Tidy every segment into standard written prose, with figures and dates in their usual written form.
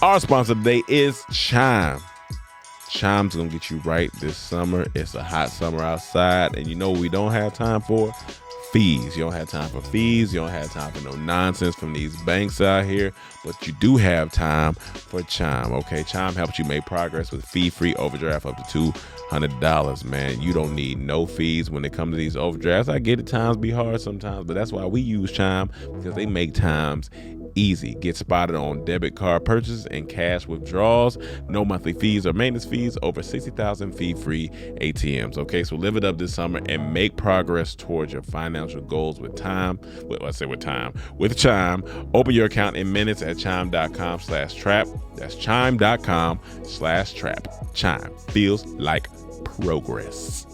Our sponsor today is Chime. Chime's gonna get you right this summer. It's a hot summer outside, and you know what we don't have time for? Fees. You don't have time for fees. You don't have time for no nonsense from these banks out here, but you do have time for Chime. Okay, Chime helps you make progress with fee-free overdraft up to $200. Man, you don't need no fees when it comes to these overdrafts. I get it, times be hard sometimes, but that's why we use Chime, because they make times easy. Get spotted on debit card purchases and cash withdrawals. No monthly fees or maintenance fees. Over 60,000 fee-free ATMs. Okay, so live it up this summer and make progress towards your financial goals with Chime. With Chime. Open your account in minutes at chime.com/trap. That's chime.com/trap. Chime feels like progress.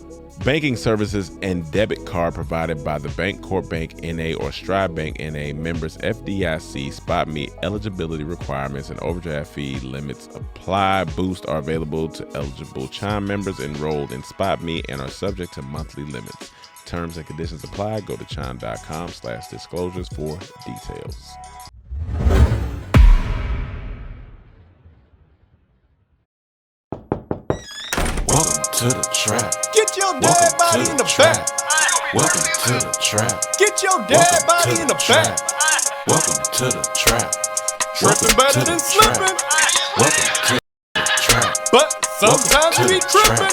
Banking services and debit card provided by the Bank Corp Bank NA or Stride Bank NA, members FDIC. Spot me eligibility requirements and overdraft fee limits apply. Boosts are available to eligible Chime members enrolled in Spot Me and are subject to monthly limits. Terms and conditions apply. Go to chime.com/disclosures for details. Welcome to the trap. Get your dead body in the back. Welcome to the trap. Get your dead body in the back. Welcome to the trap. Tripping better than slipping. Welcome to the trap. But sometimes we be tripping.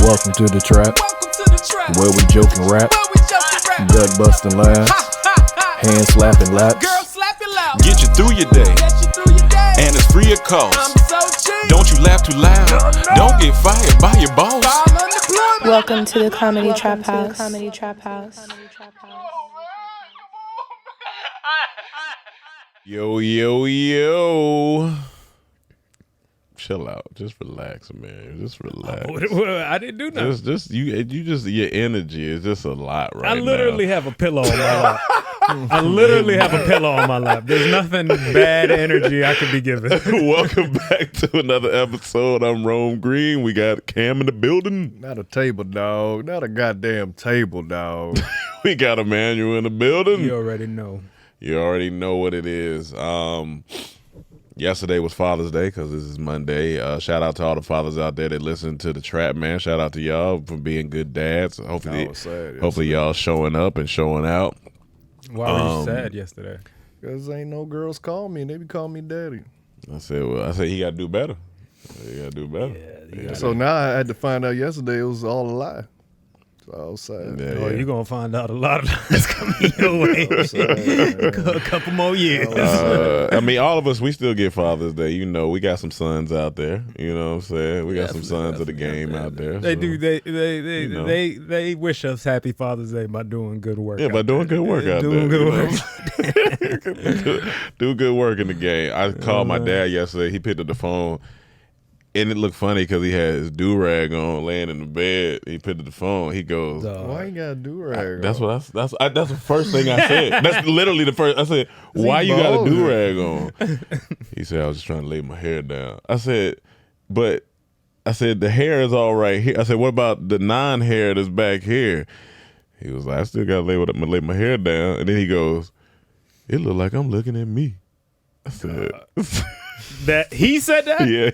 Welcome to the trap, Welcome to the trap. where we joke and rap, Where we joking rap. gut busting laughs, hand slapping laps. Girl, slap it loud. Get you through your day, Get you through your day. and it's free of cost. I'm so cheap. Don't you laugh too loud. Don't get fired by your boss. I'm unemployed. Welcome to the Comedy Trap House. Comedy Trap House. Yo, yo, yo. Chill out. Just relax, man. Just relax. I didn't do nothing. Your energy is just a lot right now. I literally have a pillow on my lap. I literally have a pillow on my lap. There's nothing bad energy I could be given. Welcome back to another episode. I'm Rome Green. We got Cam in the building. Not a table, dog. Not a goddamn table, dog. We got Amanuel in the building. You already know. You already know what it is. Yesterday was Father's Day because this is Monday. Shout out to all the fathers out there that listen to the trap, man. Shout out to y'all for being good dads. Hopefully y'all showing up and showing out. Why were you sad yesterday? Because ain't no girls call me. They be calling me daddy. I said he got to do better. He got to do better. Yeah. So now I had to find out yesterday it was all a lie. So I was sad. Oh, you're going to find out a lot of times coming your way. A couple more years. I mean, all of us, we still get Father's Day. You know, we got some sons out there. You know what I'm saying? We got some sons of the game out there. They so, do. They wish us happy Father's Day by doing good work. Yeah, by doing good work out there. Doing good work. Do good work in the game. I called my dad yesterday. He picked up the phone. And it looked funny because he had his do-rag on, laying in the bed. He picked up the phone. He goes, "Why you got a do-rag?" That's the first thing I said. That's literally the first. I said, "Why you got a do-rag on?" He said, "I was just trying to lay my hair down." I said, "But," I said, "the hair is all right here." I said, "What about the non-hair that's back here?" He was like, "I still got to lay my hair down." And then he goes, "It look like I'm looking at me." I said. That he said that? Yeah.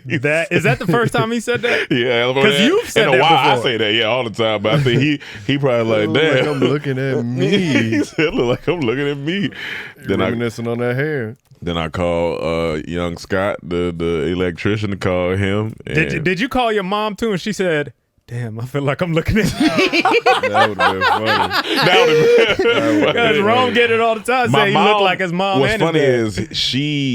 Is that the first time he said that? Yeah. Because you've said that before. I before. say that, all the time. But I think he probably like, damn. Like I'm looking at me. He said, it look like I'm looking at me. Then reminiscing on that hair. Then I called young Scott, the electrician, to call him. Did you call your mom too? And she said, "Damn, I feel like I'm looking at me." That would have been funny. That would have been Because Rome get it all the time. Say he look like his mom. What's and his funny dad.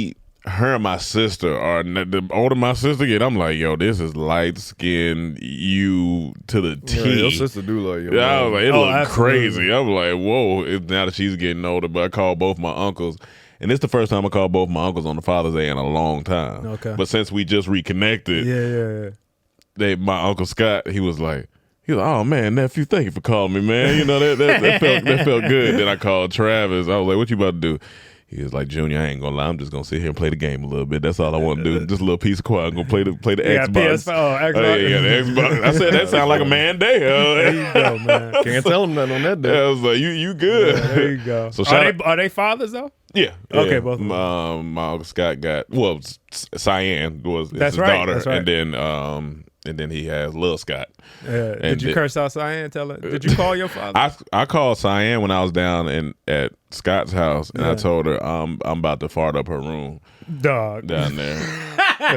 is her and my sister are the older my sister get. I'm like, yo, this is light skin you to the T. Yeah, your sister do like your I was mom. like, it look absolutely. crazy. I'm like, whoa. Now that she's getting older, but I called both my uncles. And it's the first time I called both my uncles on the Father's Day in a long time. Okay. But since we just reconnected, my Uncle Scott, he was like, oh man, nephew, thank you for calling me, man. You know, that felt good. Then I called Travis. I was like, what you about to do? He was like, Junior, I ain't gonna lie, I'm just gonna sit here and play the game a little bit. That's all I want to do. Just a little piece of quiet. I'm gonna play the Xbox. Xbox. The Xbox. I said that sound like a man day. There you go, man. Can't tell him nothing on that day. I was like, you good. Yeah, there you go. So are they fathers though? Yeah. Okay, both of them. My Uncle Scott got Cyan was That's his right, daughter, that's right. and then he has Lil Scott. Did you curse out Cyan? Did you call your father? I called Cyan when I was down at Scott's house, and I told her I'm about to fart up her room Dog. down there.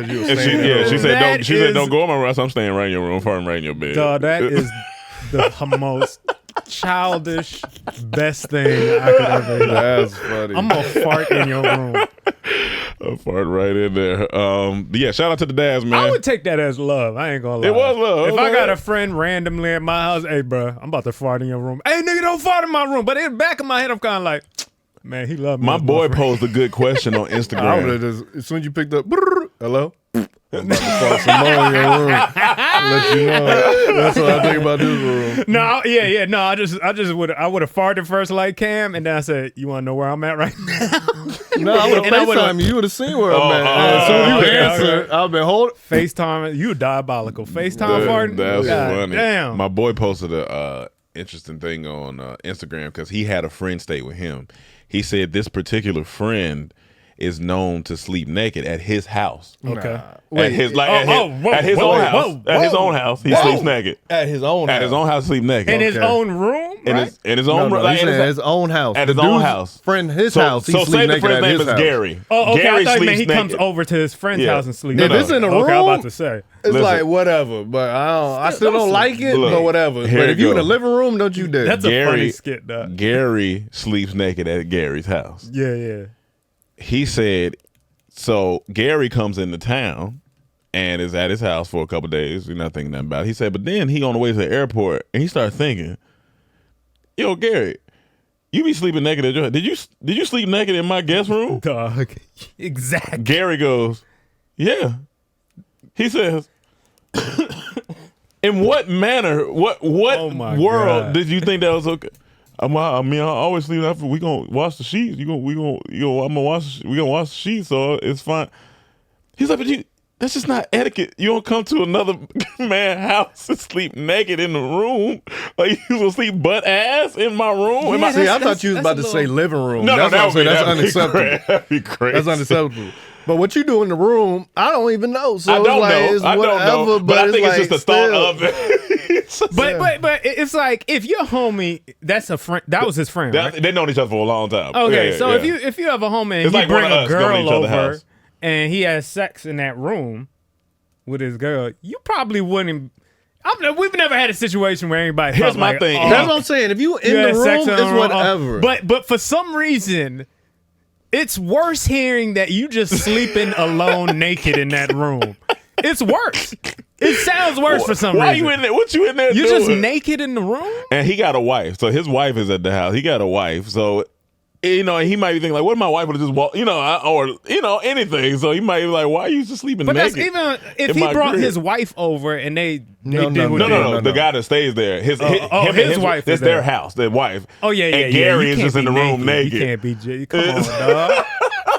You was And saying she said That don't is- go in my room. So I'm staying right in your room, farting right in your bed. Dog, that is the most childish best thing I could ever hear. That's funny. I'm gonna fart in your room. I fart right in there. But yeah, shout out to the dads, man. I would take that as love. I ain't gonna lie. It was love. If It was I got love. a friend randomly at my house, hey, bro, I'm about to fart in your room. Hey, nigga, don't fart in my room. But in the back of my head, I'm kind of like, man, he loved me. My as boy friend. posed a good question on I Instagram. would have just, as soon as you picked up, hello? I'm about to fart some more in your room. Let you know. That's what I think about this room. No, yeah. No, I would have farted first like Cam, and then I said, you want to know where I'm at right now? No, I would And I have would've- FaceTime you. You would have seen where I'm at. As soon as you okay, answered, okay. I've been holding. FaceTime, you diabolical. FaceTime farting? That's God funny. Damn. My boy posted a interesting thing on Instagram because he had a friend stay with him. He said this particular friend is known to sleep naked at his house. Okay. At his whoa, at his whoa, own whoa, house. whoa, At his whoa. own house, he Whoa. sleeps naked. At his own house. At his own house, sleep naked. In his Okay. own room, right? in his own No, room. no, like, he's in saying his own house. At The his own dude's house. Friend, his so, house. He so sleep say the naked friend's at name his is house. Gary. Oh, okay. Gary I thought you meant sleeps he comes naked. over to his friend's Yeah. house and sleeps. No, If no. it's in a Okay, I'm room, about to say. It's Listen. like whatever, but I still don't like it. Look, But whatever. here But it if you in the go. living room, don't you dare. That's a Gary- funny skit, dog. Gary sleeps naked at Gary's house. Yeah. He said, so Gary comes into town and is at his house for a couple of days. He's not thinking nothing about it. He said, but then he on the way to the airport and he started thinking, yo, Gary, you be sleeping naked at your did you sleep naked in my guest room? Dog. Exactly. Gary goes, yeah. He says, in what manner, what Oh my world God. did you think that was okay? I always sleep after we gonna wash the sheets. I'm gonna wash the sheets, so it's fine. He's like, but that's just not etiquette. You don't come to another man's house and sleep naked in the room. Like you gonna sleep butt ass in my room? Yeah, See, I that's- thought you was about to that's a say little- living room. No, That's what I'm saying. That's unacceptable. That'd be crazy. That's unacceptable. But what you do in the room, I don't even know. So I don't it's like, know. It's I don't know. whatever, But I think like it's just the still, thought of it. But it's like if your homie, that's a friend. That was his friend, right? They've known each other for a long time. Okay, Yeah, so yeah. if you have a homie and It's he like one bring of a us going to girl each other's over house. and he has sex in that room with his girl, you probably wouldn't. We've never had a situation where anybody. Here's felt my like, thing. oh, That's what I'm saying. If you in you the had sex room, in it's the room, whatever. But for some reason, it's worse hearing that you just sleeping alone naked in that room. It's worse. It sounds worse for some Why reason. you in there? What you in there You doing? just naked in the room? And he got a wife, so his wife is at the house. He got a wife, so he might be thinking like, "What if my wife would have just walked?" Or anything. So he might be like, "Why are you just sleeping But naked?" that's even if in he my brought crib? his wife over and they No, did no, what No, they- no, the guy that stays there. His his wife It's is their there. house, their wife. Oh yeah. And Gary You is can't just in be the room naked. You can't be J. Come on, dog.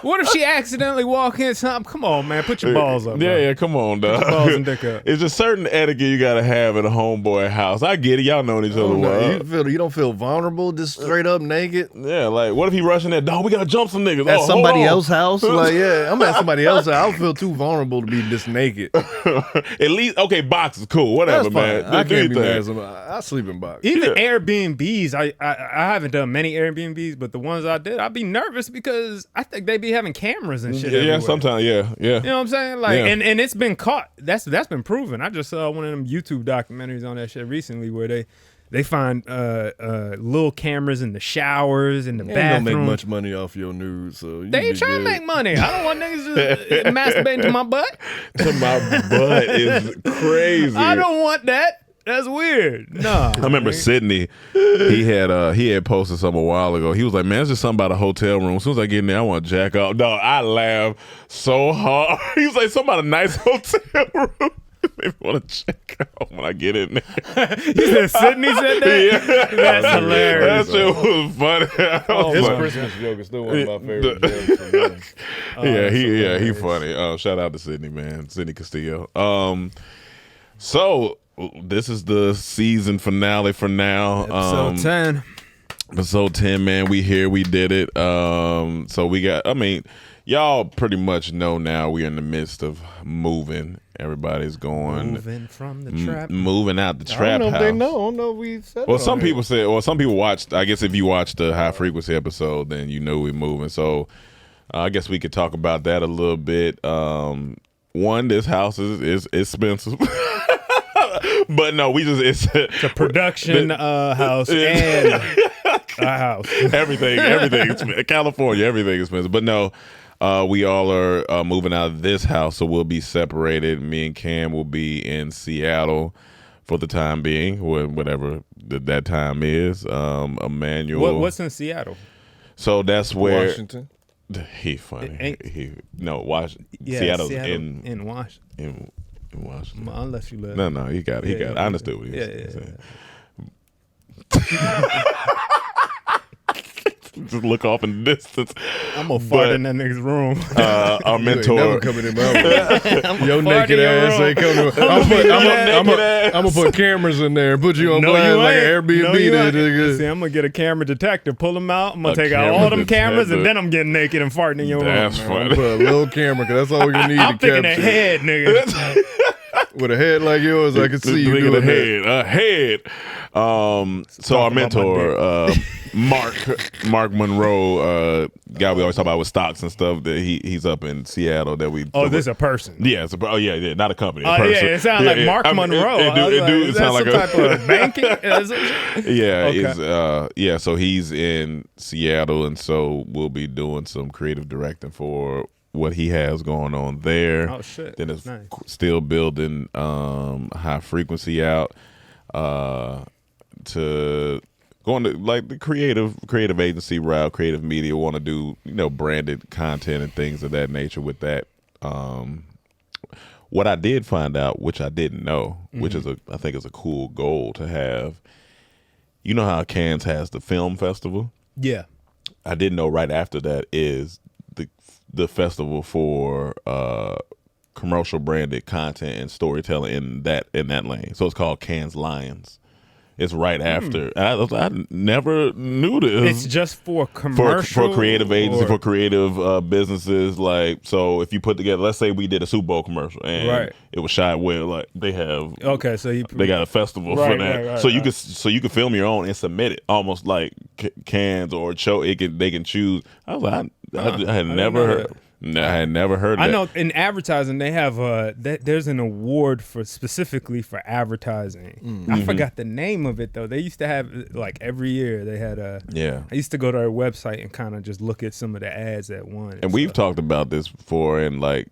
What if she accidentally walk in something? Come on, man. Put your balls up. bro. Yeah, come on, dog. balls and dick up. It's just certain etiquette you gotta have at a homeboy house. I get it. Y'all know each other Oh, well. no, you don't feel vulnerable, just straight up naked Yeah, like what if he rushing that dog? We gotta jump some niggas. at hold somebody on. else's house. Like, yeah, I'm at somebody else's house. I don't feel too vulnerable to be this naked. At least okay, box is cool. Whatever, That's fine. man. I Do can't be your mad thing. at somebody. I sleep in box. Even Yeah. Airbnbs, I haven't done many Airbnbs, but the ones I did, I'd be nervous because I think they be having cameras and shit. Yeah, everywhere. sometimes, yeah. You know what I'm saying? Like, Yeah. and it's been caught. That's been proven. I just saw one of them YouTube documentaries on that shit recently where they find little cameras in the showers, in the You ain't gonna bathroom. make much money off your nudes, so They ain't trying to make money. I don't want niggas just masturbating to my butt. My butt is crazy. I don't want that. That's weird. No. I remember Sydney. He had posted something a while ago. He was like, "Man, it's just something about a hotel room. As soon as I get in there, I want to jack off." Dog, I laughed so hard. He was like, "Something about a nice hotel room." me want to check out when I get in there. You said Sydney said that? Yeah. That's hilarious. That shit was funny. I was His like, Christmas joke is still one of my favorite jokes. From him. he funny. Shout out to Sydney, man. Sydney Castillo. So this is the season finale for now. Episode 10. Episode 10, man. We here. We did it. So we got, I mean, y'all pretty much know now we're in the midst of moving. Everybody's going. Moving from the trap. Moving out the trap I don't know house. if they know. I don't know if we said Well, it some on people here. said, well, some people watched, I guess if you watched the high frequency episode, then you know we're moving. So I guess we could talk about that a little bit. One, this house is expensive. But no, we just, it's a production house and a house. everything expensive. California, everything expensive. But no, we all are moving out of this house, so we'll be separated. Me and Cam will be in Seattle for the time being, whatever that time is. Emmanuel. What's in Seattle? So that's where Washington. he funny. Ain't- Washington. Yeah, Seattle's Seattle in Washington. Washington. Unless you live. No, he got it. Yeah, I understood what he was yeah, saying. Just look off in the distance. I'm gonna fart in that nigga's room. Our You ain't mentor. never coming in my room. Your fart naked in your ass room. ain't coming. I'm gonna put cameras in there and put you on No, blast you like an ain't. Airbnb. No, you there, ain't. nigga. See, I'm gonna get a camera detector, pull them out. I'm gonna A take out camera all them cameras, detector. and then I'm getting naked and farting in your That's room. I'm funny. gonna put a little camera because that's all we need I'm to thinking capture. a head, nigga. With a head like yours, I could see you Look at doing the that. head. So our about my mentor, Mark Monroe, guy we always talk about with stocks and stuff, that he's up in Seattle. That we Oh, this a person. yeah, yeah, not a company. A Oh person. yeah, it sounds like Mark I mean, Monroe. It do Is sound that like some type of banking? Yeah, Okay. so he's in Seattle, and so we'll be doing some creative directing for what he has going on there. Oh, shit. Then it's Nice. still building high frequency out to going to like the creative agency route, creative media, want to do, branded content and things of that nature with that. What I did find out, which I didn't know, which is I think is a cool goal to have. You know how Cannes has the film festival? Yeah. I didn't know right after that is the festival for commercial branded content and storytelling in that lane. So it's called Cannes Lions. It's right after. I never knew this. It's just for commercial for creative agency, or- for creative businesses. Like, so if you put together, let's say we did a Super Bowl commercial and Right. it was shot where like they have. Okay, so They got a festival for Right, that, right, so you right. can you can film your own and submit it, almost like Cannes or Cho. They can choose. I was like, I had never know heard. I had never heard. I that. know in advertising they have there's an award for specifically for advertising. I forgot the name of it though. They used to have like every year they had a. Yeah. I used to go to their website and kind of just look at some of the ads that won. And we've talked about this before, and like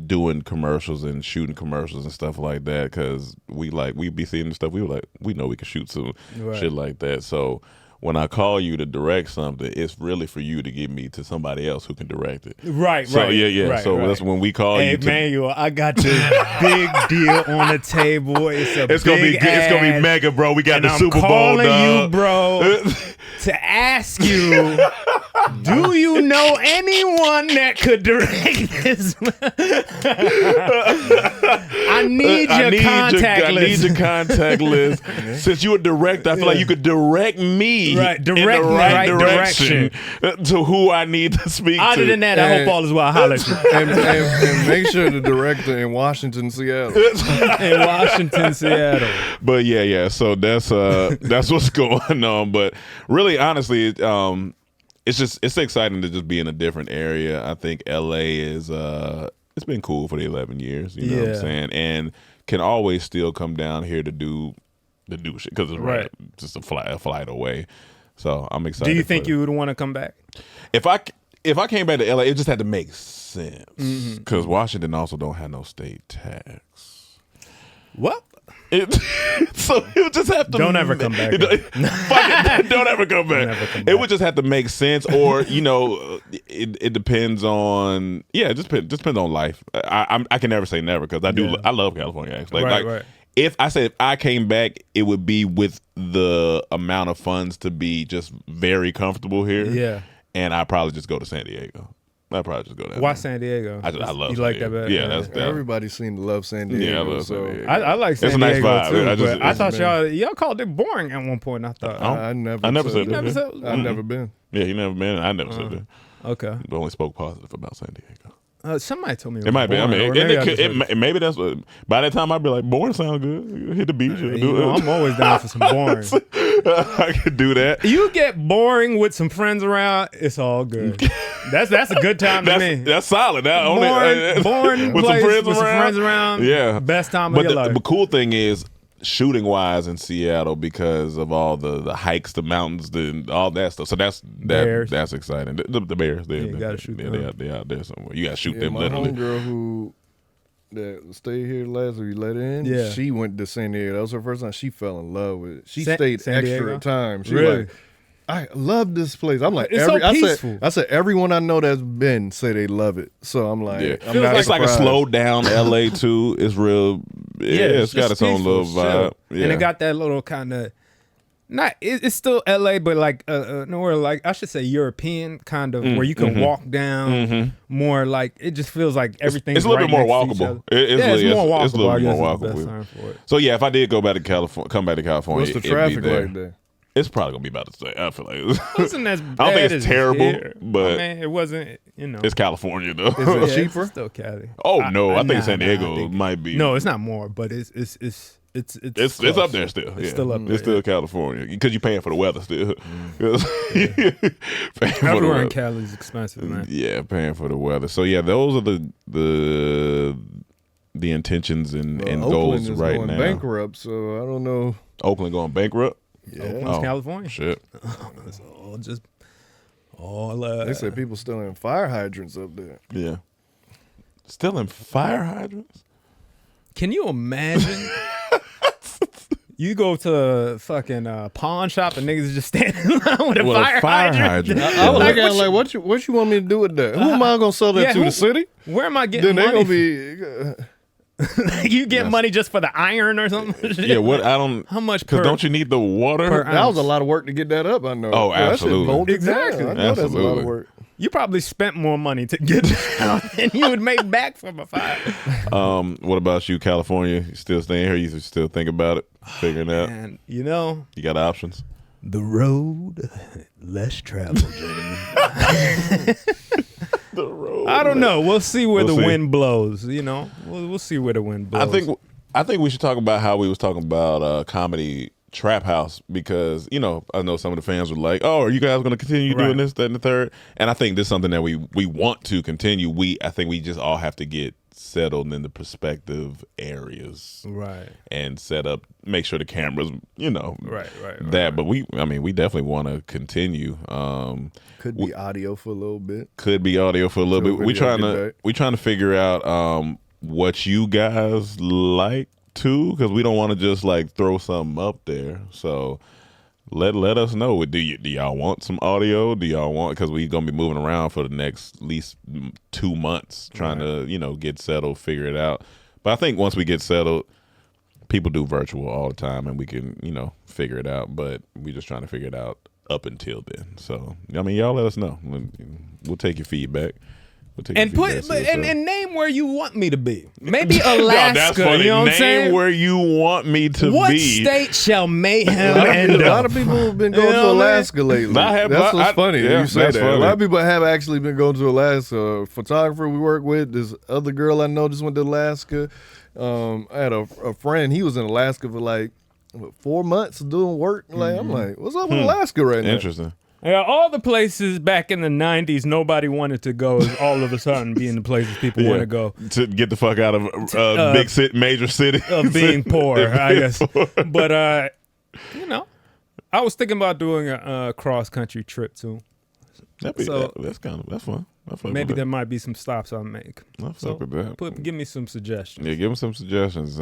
doing commercials and shooting commercials and stuff like that, because we be seeing the stuff. We were like, we know we can shoot some Right. shit like that. So when I call you to direct something, it's really for you to get me to somebody else who can direct it. Right, So right. yeah. right, So right. that's when we call Hey you. To, Manuel, I got this big deal on the table. it's gonna be good. It's gonna be ad, mega, bro. We got and the I'm Super Bowl, calling you, dog. bro, to ask you, do you know anyone that could direct this? I need your contact I list. need your contact list. Since you're a director, I feel like you could direct me Right, in direct the me right right direction to who I need to speak Other to. than that, I hope all is well. Holler at you. and make sure the director in Washington, Seattle. In Washington, Seattle. But yeah. So that's what's going on. But really, honestly, it's exciting to just be in a different area. I think LA is it's been cool for the 11 years. You know what I'm Yeah. saying, and can always still come down here to do shit because it's Right. just a flight away. So I'm excited. Do you think for it. you would want to come back? If I came back to LA, it just had to make sense Mm-hmm. because Washington also don't have no state tax. Well, So he'll just have to Don't ever come back. Fuck it, don't ever come back. Never come It back. would just have to make sense, or it depends on it just depends on life. I can never say never because I love California actually. Right. If I came back, it would be with the amount of funds to be just very comfortable here. Yeah. And I'd probably just go to San Diego. I'd probably just go there. Why San Diego? I love you San like Diego. that bad? Yeah, that's Everybody seemed to love San Diego. Yeah, I love so San Diego. I like San It's a nice Diego vibe. too. I I thought y'all called it boring at one point. I thought. I never said that. never said. I've never been. Yeah, he never been. I never said that. Okay. I only spoke positive about San Diego. Somebody told me It might be. I mean, maybe maybe that's what. By that time, I'd be like, boring sound good. Hit the beach. I'm always down for some boring. I could do that. You get boring with some friends around, it's all good. That's a good time to me. That's solid. That Boring with place some with some friends around. Yeah, best time of your life. The cool thing is, shooting wise in Seattle because of all the hikes, the mountains, all that stuff. So that's exciting. The Bears, you gotta shoot them. They out there somewhere. You gotta shoot them My literally. homegirl that stayed here last week, you let her in. Yeah. She went to San Diego. That was her first time. She fell in love with it. She San stayed extra Diego? time. She Really? like, I love this place. I'm like, It's so peaceful. I said everyone I know that's been say they love it. So I'm like, Yeah. I'm not It's like a surprised. slowed down LA too. It's real. Yeah, it's got its own little peaceful, vibe. chill. Yeah. And it got that little kind of it's still LA, but like nowhere like I should say European kind of where you can walk down more like it just feels like everything's It's a little right bit more next to each walkable. other. It's more walkable. It's a little I more guess is the best walkable. term for it. So yeah, if I did go back to California, come back to California, What's the it'd be traffic there. like there? It's probably gonna be about the same. I feel like It wasn't as bad I don't think it's as terrible, here. but I mean, it wasn't. it's California though. Is it Yeah, cheaper? It's still Cali. Oh no, I think nah, San nah, Diego I think- might be. No, it's not more, but it's It's close. up there still. It's Yeah. still up there. It's still California because you're paying for the weather still. Paying for the Everywhere in weather. Cali is expensive, man. Yeah, paying for the weather. So yeah, those are the intentions and Oakland goals is right going now. bankrupt, so I don't know. Oakland going bankrupt. Yeah. Oakland's California. Shit. It's all They said people still in fire hydrants up there. Yeah. Still in fire hydrants. Can you imagine? You go to a fucking pawn shop and niggas is just standing around with a With a fire hydrant. I was looking at it like, what you want me to do with that? Who am I gonna sell that Yeah, to? The city? Where am I getting Then they money? gonna be. You get money just for the iron or something? Yeah, what I don't. How much Because per- don't you need the water? per That was a lot of work to get that up. I know. Oh, That shit absolutely. bolted Exactly. down. I know that's a lot Absolutely. of work. You probably spent more money to get down than you would make back from a fire. What about you, California? You still staying here? You still think about it, figuring it out? And you know, You got options. the road less traveled, gentlemen. The road. I don't know. We'll see where We'll the see. wind blows. You know, we'll see where the wind blows. I think we should talk about how we was talking about comedy trap house because I know some of the fans were like, "Oh, are you guys going to continue doing this, that, and the third?" And I think this is something that we want to continue. I think we just all have to get settled in the prospective areas, right, and set up, make sure the cameras, right. But we definitely want to continue. Could be audio for a little bit. Could be audio for a little So bit. video We trying to figure out what you guys like too, because we don't want to just like throw something up there. So let us know. Do y'all want some audio? Do y'all want, because we gonna be moving around for the next at least 2 months trying to get settled, figure it out. But I think once we get settled, people do virtual all the time, and we can figure it out. But we just trying to figure it out up until then. So I mean, y'all let us know. We'll take your feedback. And and name where you want me to be. Maybe Alaska. That's funny. You know what I'm Name saying? where you want me to What be. state shall mayhem A end lot up? of people have been going to Alaska lately. That's what's funny. Yeah, You say that's that. funny. A lot of people have actually been going to Alaska. A photographer we work with, this other girl I know just went to Alaska. I had a friend. He was in Alaska for like 4 months doing work. Like I'm like, what's up with Alaska right now? Interesting. Yeah, all the places back in the 90s nobody wanted to go is all of a sudden being the places people want to go. To get the fuck out of major city. Of being poor, I guess. But, I was thinking about doing a cross-country trip, too. That's fun. I fuck Maybe with there that. might be some stops I'll make. I fuck with that. Give me some suggestions. Yeah, give them some suggestions.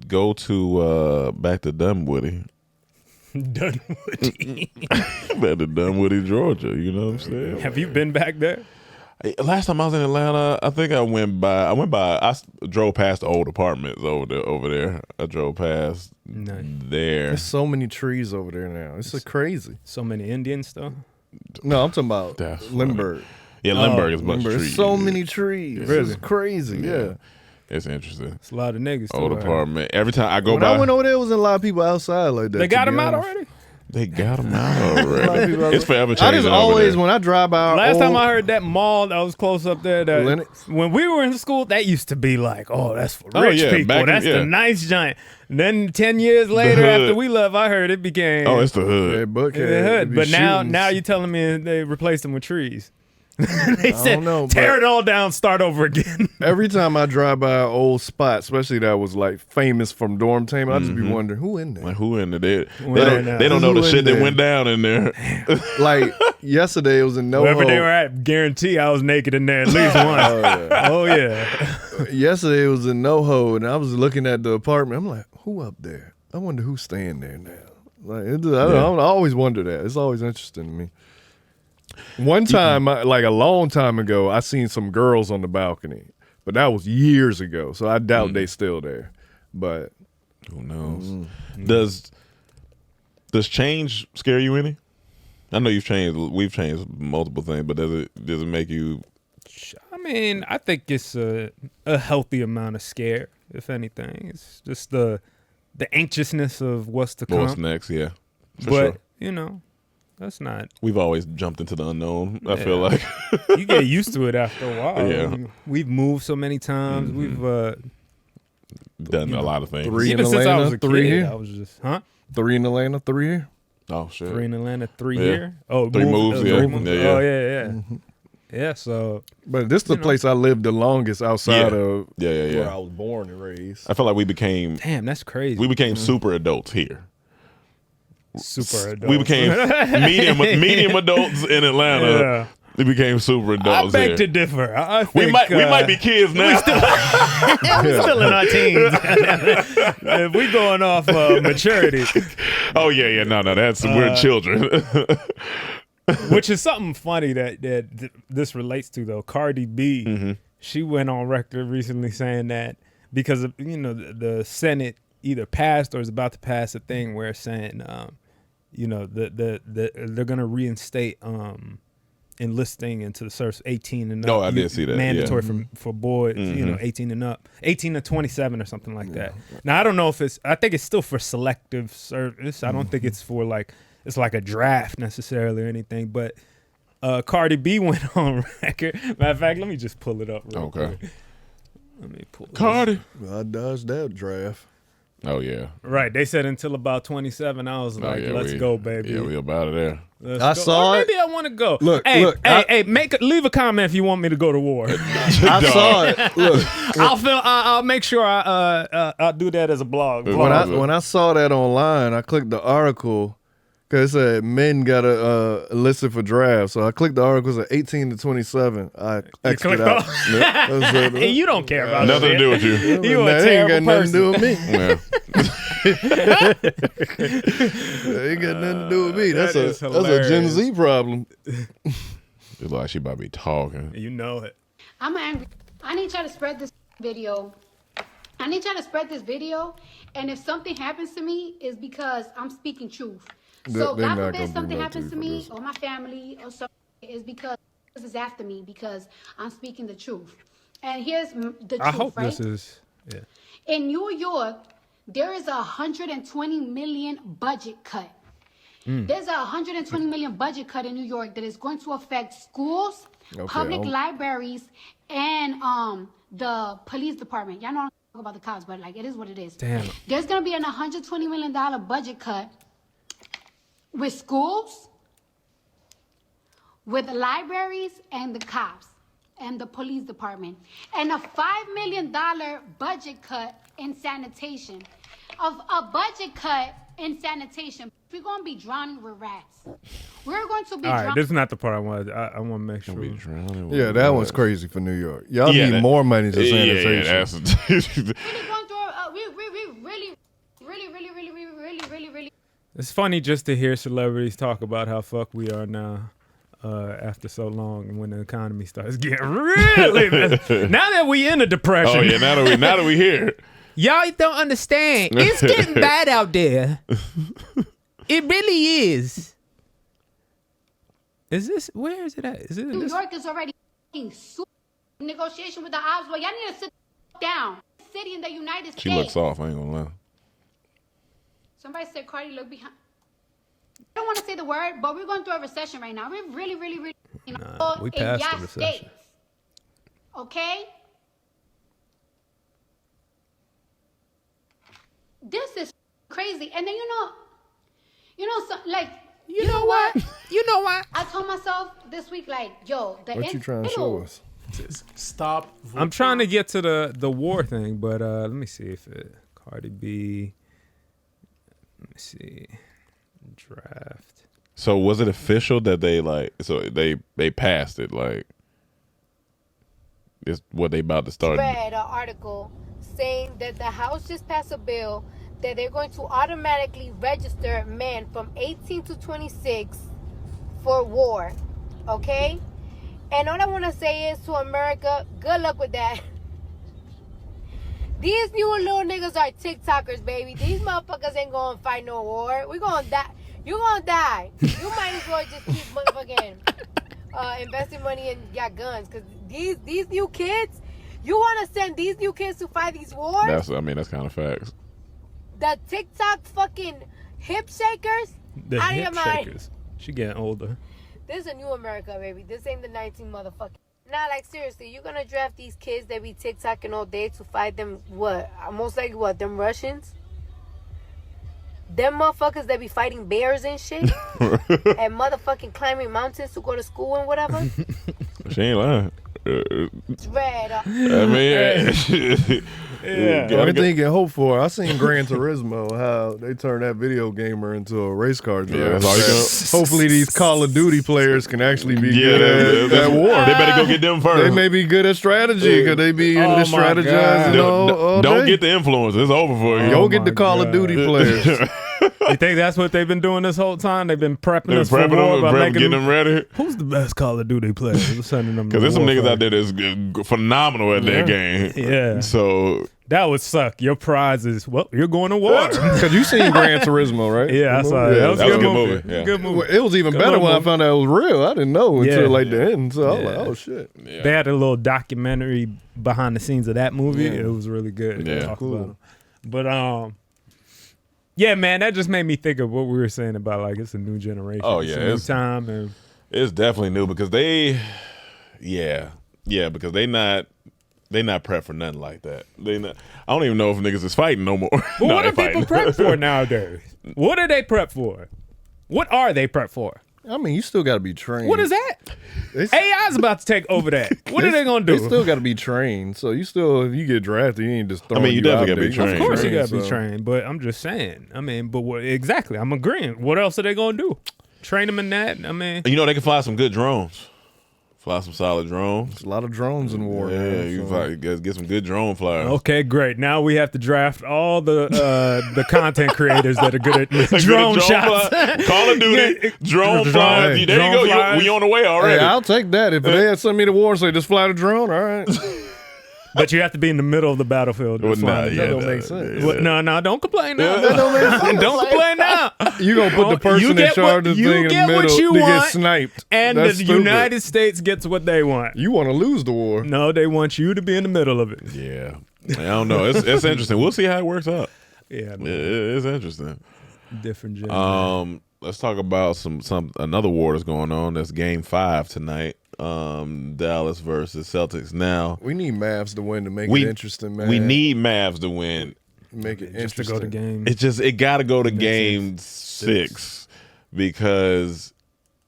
go to back to Dunwoody. Dunwoody. Back to Dunwoody, Georgia. You know what I'm saying? Have you been back there? Last time I was in Atlanta, I think I drove past the old apartments over there. I drove past there. There's so many trees over there now. It's crazy. So many Indians though. No, I'm talking about That's Lindbergh. Yeah, Lindbergh is a bunch of There's trees. so many trees. Really? It's crazy. Yeah. It's interesting. It's a lot of niggas. Old too, right? apartment. Every time I go When by, I went over there, was a lot of people outside like that. They got to be him out honest. already. they got them out already. It's forever I changing just over always, there. when I drive by, Last time I heard that mall that was close up there, that Lennox? when we were in school, that used to be like, oh, that's for Oh, rich yeah, people. back in- That's yeah. the nice giant. And then 10 years later, hood. after we left, I heard it became Oh, it's the hood. yeah, Buckhead, the it hood. be But now shootings. you're telling me they replaced them with trees. They said, don't know, tear but- it all down, start over again. Every time I drive by an old spot, especially that was like famous from Dormtainment, I just be wondering who in there. Like who in there? They Well, don't know the who in shit that there? went down in there. Like yesterday, it was in NoHo. Wherever they were at, guarantee I was naked in there at least once. Oh, yeah. Yesterday it was in NoHo, and I was looking at the apartment. I'm like, who up there? I wonder who's staying there now. Like, I always wonder that. It's always interesting to me. One time, like a long time ago, I seen some girls on the balcony, but that was years ago, so I doubt they still there. But Who knows? Does change scare you any? I know you've changed. We've changed multiple things, but does it make you? I mean, I think it's a healthy amount of scare, if anything. It's just the anxiousness of what's to come. What's next? Yeah, for But, sure. you know, that's not. We've always jumped into the unknown. I feel Yeah. like. You get used to it after a while. Yeah. We've moved so many times. We've done a lot of things. Three in even since I Atlanta, was a three kid, here? I was just 3 in Atlanta, 3 here. Oh shit. 3 in Atlanta, 3 Yeah. here. Oh, Three moves, yeah. three moves. Yeah, yeah. Oh yeah. Yeah. So But this is the place I lived the longest outside Yeah. of Yeah. where I was born and raised. I feel like we became damn, that's crazy. super adults here. Super adult. We became medium adults in Atlanta. Yeah. We became super I adults beg here. to differ. I we think, might be kids now. we're still in our teens. If we going off maturity, Oh yeah. No, that's we're children. which is something funny that this relates to though. Cardi B, she went on record recently saying that because of, the Senate either passed or is about to pass a thing where it's saying they're gonna reinstate enlisting into the service 18 and up. No, I did see that, Mandatory for boys, 18 and up, 18 to 27 or something like that. Now I don't know if I think it's still for selective service. I don't think it's for it's like a draft necessarily or anything, but Cardi B went on record. Matter of fact, let me just pull it up real Okay. quick. Let me pull it up. Cardi. I dodged that draft. Oh yeah. Right, they said until about 27. I was like, let's go, baby. Yeah, we about it there. Let's I go. saw Or it. maybe I want to go. Look, hey, look, leave a comment if you want me to go to war. I saw it. Look, I'll make sure I'll do that as a blog. when I saw that online, I clicked the article because it said men got enlisted for draft. So I clicked the article, it said 18 to 27. I exited clicked out. off. I said, Hey, you don't care about Nothing to that. do with you. You a that ain't got terrible nothing to do with me. Yeah. That ain't got nothing to do with me. That's That is a Gen hilarious. Z problem. It look like she about to be talking. You know it. I'm angry. I need y'all to spread this video. I need y'all to spread this video. And if something happens to me, it's because I'm speaking truth. So They're God not forbid gonna do something nothing happens for to me this. or my family or something, is because this is after me because I'm speaking the truth. And here's the truth, I hope right? this is. Yeah. In New York, there is a $120 million budget cut. There's a $120 million budget cut in New York that is going to affect schools, public libraries, and the police department. Y'all know I don't talk about the cops, but it is what it is. Damn. There's gonna be an $120 million budget cut with schools, with the libraries, and the cops, and the police department, and a $5 million budget cut in sanitation. Of a budget cut in sanitation, we're gonna be drowning with rats. We're going to be All right, drowning. this is not the part I wanted. I want to make sure. We drowning with Yeah, that rats. one's crazy for New York. Y'all Yeah, need that- more money to Yeah, sanitation. that's Really going through we It's funny just to hear celebrities talk about how fucked we are now after so long, and when the economy starts getting really now that we in a depression. Oh yeah, now that we here. Y'all don't understand. It's getting bad out there. It really is. Where is it at? Is it in New this? York is already negotiation with the odds. Well, y'all need to sit down. City in the United States. She looks off. I ain't gonna lie. Somebody said Cardi look behind. I don't want to say the word, but we're going through a recession right now. We're really, we in passed y'all the recession. states. Okay? This is crazy. And then you know, you know what? You know what? I told myself this week, like, yo, What you trying to show us? Stop. I'm trying to get to the war thing, but let me see if Cardi B. Let me see. Draft. So was it official that they they passed it? Like, it's what they about to start. Read an article saying that the House just passed a bill that they're going to automatically register men from 18 to 26 for war. Okay? And all I want to say is to America, good luck with that. These new little niggas are TikTokers, baby. These motherfuckers ain't gonna fight no war. We gonna die. You gonna die. You might as well just keep motherfucking investing money in your guns. Because these new kids, you want to send these new kids to fight these wars? That's kind of facts. The TikTok fucking hip shakers? The out of hip your mind. shakers. She getting older. This is a new America, baby. This ain't the 19 motherfucking. Nah, like seriously, you gonna draft these kids that be TikToking all day to fight them? What? Most likely what? Them Russians? Them motherfuckers that be fighting bears and shit, and motherfucking climbing mountains to go to school and whatever. She ain't lying. It's red. I mean, Yeah. gotta Only go- thing you can hope for, I seen Gran Turismo, how they turned that video gamer into a race car driver. that's all you can- Hopefully these Call of Duty players can actually be Yeah, good at war. They better go get them first. They may be good at strategy because they be into Oh my strategizing God. all Don't day. get the influence. It's over for you. Go Oh get the my Call of God. Duty players. You think that's what they've been doing this whole time? They've been prepping They're us for war by making getting them ready. Who's the best Call of Duty player? We're sending them. Because to there's some war niggas fight. out there that's phenomenal at their game. Yeah. So That would suck. Your prize is, well, you're going to war. Because you seen Gran Turismo, right? Yeah, I The saw movie? it. That was a good movie. movie. Yeah. Good movie. Well, it was even Good better little when I movie. found out it was real. I didn't know until Yeah. like the end. So I was Yeah. like, oh shit. yeah. They had a little documentary behind the scenes of that movie. Yeah. It was really good. They Yeah. talked Cool. about 'em. But yeah, man, that just made me think of what we were saying about like it's a new generation. Oh, It's yeah, a new it's- time. And It's definitely new because because they not prepped for nothing like that. They not. I don't even know if niggas is fighting no more. but No, what they are people fighting. prepped for nowadays? What are they prepped for? What are they prepped for? I mean, you still got to be trained. What is that? They, AI's about to take over that. What are they gonna do? They still got to be trained. So you still, if you get drafted, you ain't just throwing. you definitely out gotta be there. trained. Of course, you gotta so- be trained, but I'm just saying. I mean, but what exactly? I'm agreeing. What else are they gonna do? Train them in that? I mean, You know they can fly some good drones. Fly some solid drones. There's a lot of drones in war. Yeah, man, you so- fly, get some good drone flyers. okay, great. Now we have to draft all the content creators that are good at drone shots. fly- Call of Duty, drone Drone- flyers. hey, There you drone go. flyers. We on the way Hey, already. I'll take that. If they had sent me to war and say just fly the drone, all right. But you have to be in the middle of the battlefield. Well, to fly the that drone. don't make sense. What? No, don't complain now. Yeah. That Don't complain now. You gonna put the person You in get charge what- of the you thing in get the what middle you to want, get sniped. And That's the stupid. United States gets what they want. You want to lose the war. No, they want you to be in the middle of it. Yeah, I don't know. It's interesting. We'll see how it works out. Yeah, man. It's interesting. Different genre. Let's talk about another war that's going on. That's Game 5 tonight. Dallas versus Celtics. Now We need Mavs to win to make we it interesting, man. we need Mavs to win. make it Just to interesting. go to game. It got to go to Game 6 because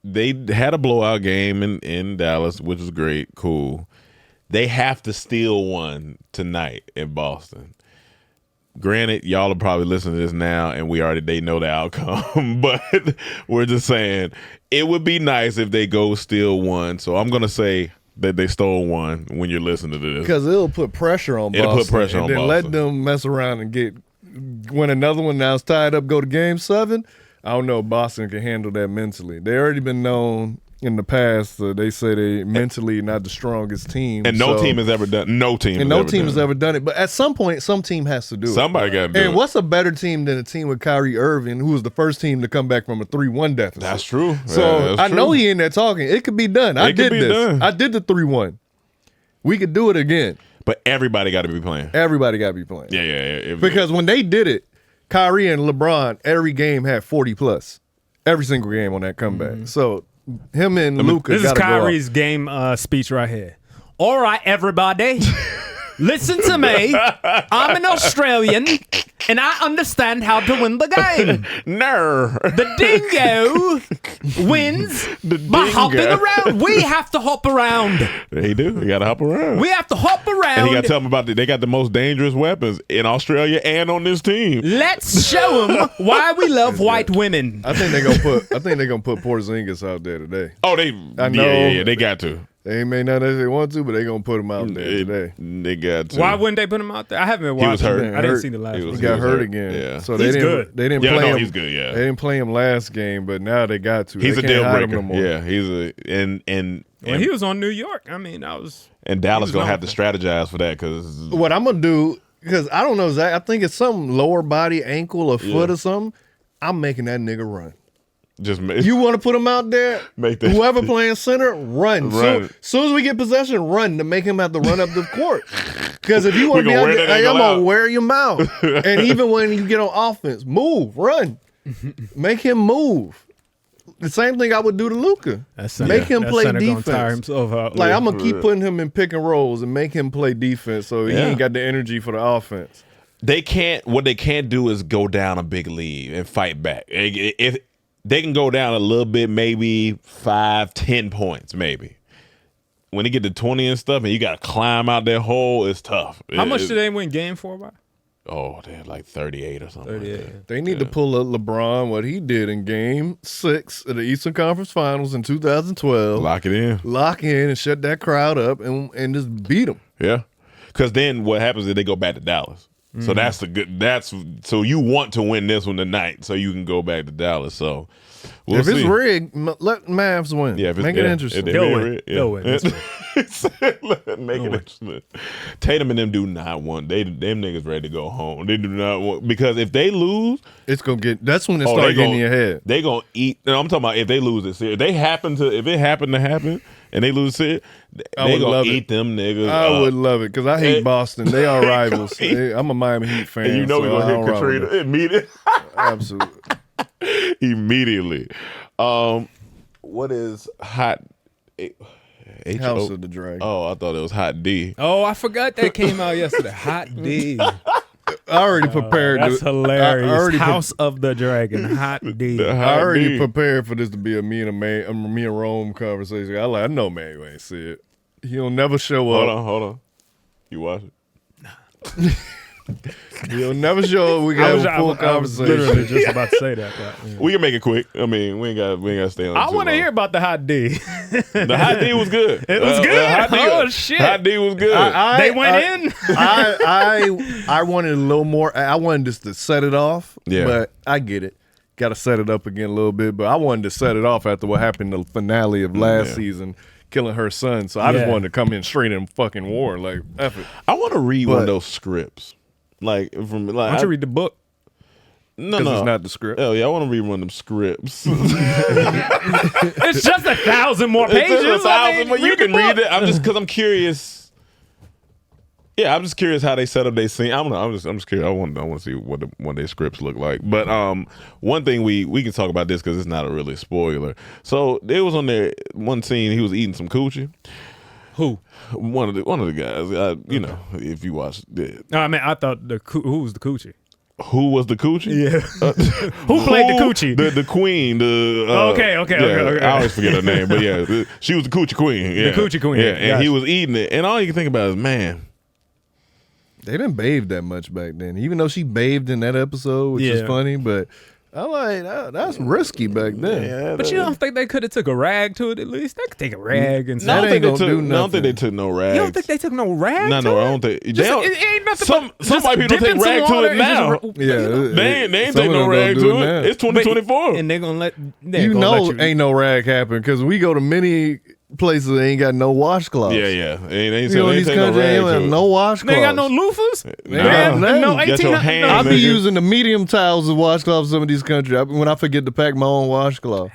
they had a blowout game in Dallas, which is great, cool. They have to steal one tonight in Boston. Granted, y'all are probably listening to this now, and they know the outcome. But we're just saying it would be nice if they go steal one. So I'm gonna say that they stole one when you're listening to this. Because it'll put pressure on Boston. It'll put pressure and on then Boston. let them mess around and win another one. Now it's tied up. Go to Game 7. I don't know if Boston can handle that mentally. They already been known in the past. They say they mentally not the strongest team. And no team has ever done. No team. And no team has ever done it. But at some point, some team has to do it. Somebody got to do it. And what's a better team than a team with Kyrie Irving, who was the first team to come back from a 3-1 deficit? That's true. So I know he in there talking. It could be done. I did this. Done. I did the 3-1. We could do it again. But everybody got to be playing. Everybody got to be playing. Yeah. Because when they did it, Kyrie and LeBron, every game had 40 plus. Every single game on that comeback. So him and Luka. This is Kyrie's game speech right here. All right, everybody. Listen to me. I'm an Australian, and I understand how to win the game. No. The dingo wins by hopping around. We have to hop around. They do. You got to hop around. We have to hop around. And he got to tell them about they got the most dangerous weapons in Australia and on this team. Let's show them why we love white women. I think they're gonna put Porzingis out there today. Oh, I know. Yeah, they got to. They may not necessarily want to, but they're gonna put him out there today. They got to. Why wouldn't they put him out there? I haven't been watching. He was hurt. I didn't see the last one. He got hurt again. Yeah. So He's good. They didn't play him. He's good. Yeah. They didn't play him last game, but now they got to. He's they a can't deal hide him breaker. no more. Yeah, he's a and Well, he was on New York. I mean, I was. And Dallas was gonna known have to strategize for that because What I'm gonna do, because I don't know exactly. I think it's some lower body, ankle or foot or something. I'm making that nigga run. just You want to put him out there? Make that Whoever playing center, run. Soon as we get possession, run to make him have to run up the court. Because if you want to be out there, I'm gonna wear your mouth. And even when you get on offense, move, run, make him move. The same thing I would do to Luka. Make him play defense. Tire himself out. Like I'm gonna keep putting him in pick and rolls and make him play defense, so he ain't got the energy for the offense. What they can't do is go down a big lead and fight back. If they can go down a little bit, maybe 5-10 points, maybe. When they get to 20 and stuff, and you got to climb out that hole, it's tough. How much did they win game 4 by? Oh, they had like 38 or something. 38. Like They need to pull up LeBron what he did in Game 6 of the Eastern Conference Finals in 2012. Lock it in. Lock in and shut that crowd up and just beat them. Yeah, because then what happens is they go back to Dallas. So so you want to win this one tonight so you can go back to Dallas. So we'll if see. it's rigged, let Mavs win. Yeah, make it interesting. They'll win. They'll win. That's right. Make it interesting. Tatum and them do not want. Them niggas ready to go home. They do not want, because if they lose, it's gonna get. That's when it starts getting in your head. They gonna eat. No, I'm talking about if they lose this series. If it happen to happen and they lose it, they gonna eat them niggas. I would love it because I hate Boston. They are rivals. I'm a Miami Heat fan. And you know we're gonna hit Katrina immediately. Absolutely. Immediately. What is hot? House of the Dragon. Oh, I thought it was Hot D. Oh, I forgot that came out yesterday. Hot D. I already prepared. That's hilarious. House of the Dragon. Hot D. I already prepared for this to be a me and Rome conversation. I know, man, you ain't see it. He'll never show up. Hold on. You watch it? He'll never show up. We got a full conversation. I was literally just about to say that. But, yeah. We can make it quick. I mean, we ain't got to stay on. I want to hear about the Hot D. The Hot D was good. It was good. Hot D, shit. Hot D was good. They went in. I wanted a little more. I wanted just to set it off. Yeah. But I get it. Got to set it up again a little bit. But I wanted to set it off after what happened in the finale of last season, killing her son. So I just wanted to come in straight in fucking war. Like, F it. I want to read one of those scripts. Why don't you read the book? No, it's not the script. Oh yeah, I want to read one of them scripts. It's just 1,000 more pages. It's just 1,000 more. You can read it. I'm just because I'm curious. Yeah, I'm just curious how they set up their scene. I don't know. I'm just curious. I want to see what one of their scripts look like. But one thing we can talk about this because it's not a really spoiler. So there was on there one scene he was eating some coochie. Who? One of the guys. You know, if you watch it. No, I mean, I thought who was the coochie? Who was the coochie? Yeah. Who played the coochie? The queen. Okay. I always forget her name, but yeah, she was the coochie queen. Yeah. The coochie queen. Yeah, and he was eating it, and all you can think about is, man, they didn't bathe that much back then. Even though she bathed in that episode, which is funny, but I like that's risky back then. Yeah, But you don't think they could have took a rag to it at least? They could take a rag and No, I That don't think ain't they gonna took. do I don't think they nothing. took no rags. You don't think they took no rag? No, to no, I it? don't think. They Just, don't, it ain't nothing. some white people don't dip in take some rag to water it and now. just- Yeah, They ain't some take of no them rag don't do to it it. now. It's 2024. And they're gonna let You know, ain't no rag happen because we go to many places that ain't got no washcloths. Yeah, yeah. Ain't You know, they these ain't take no countries rag ain't to have it. no washcloths. They ain't got no loofahs. They ain't got nothing. No Get your 18. hand No, I in be nigga. using the medium towels as washcloths in some of these countries when I forget to pack my own washcloth.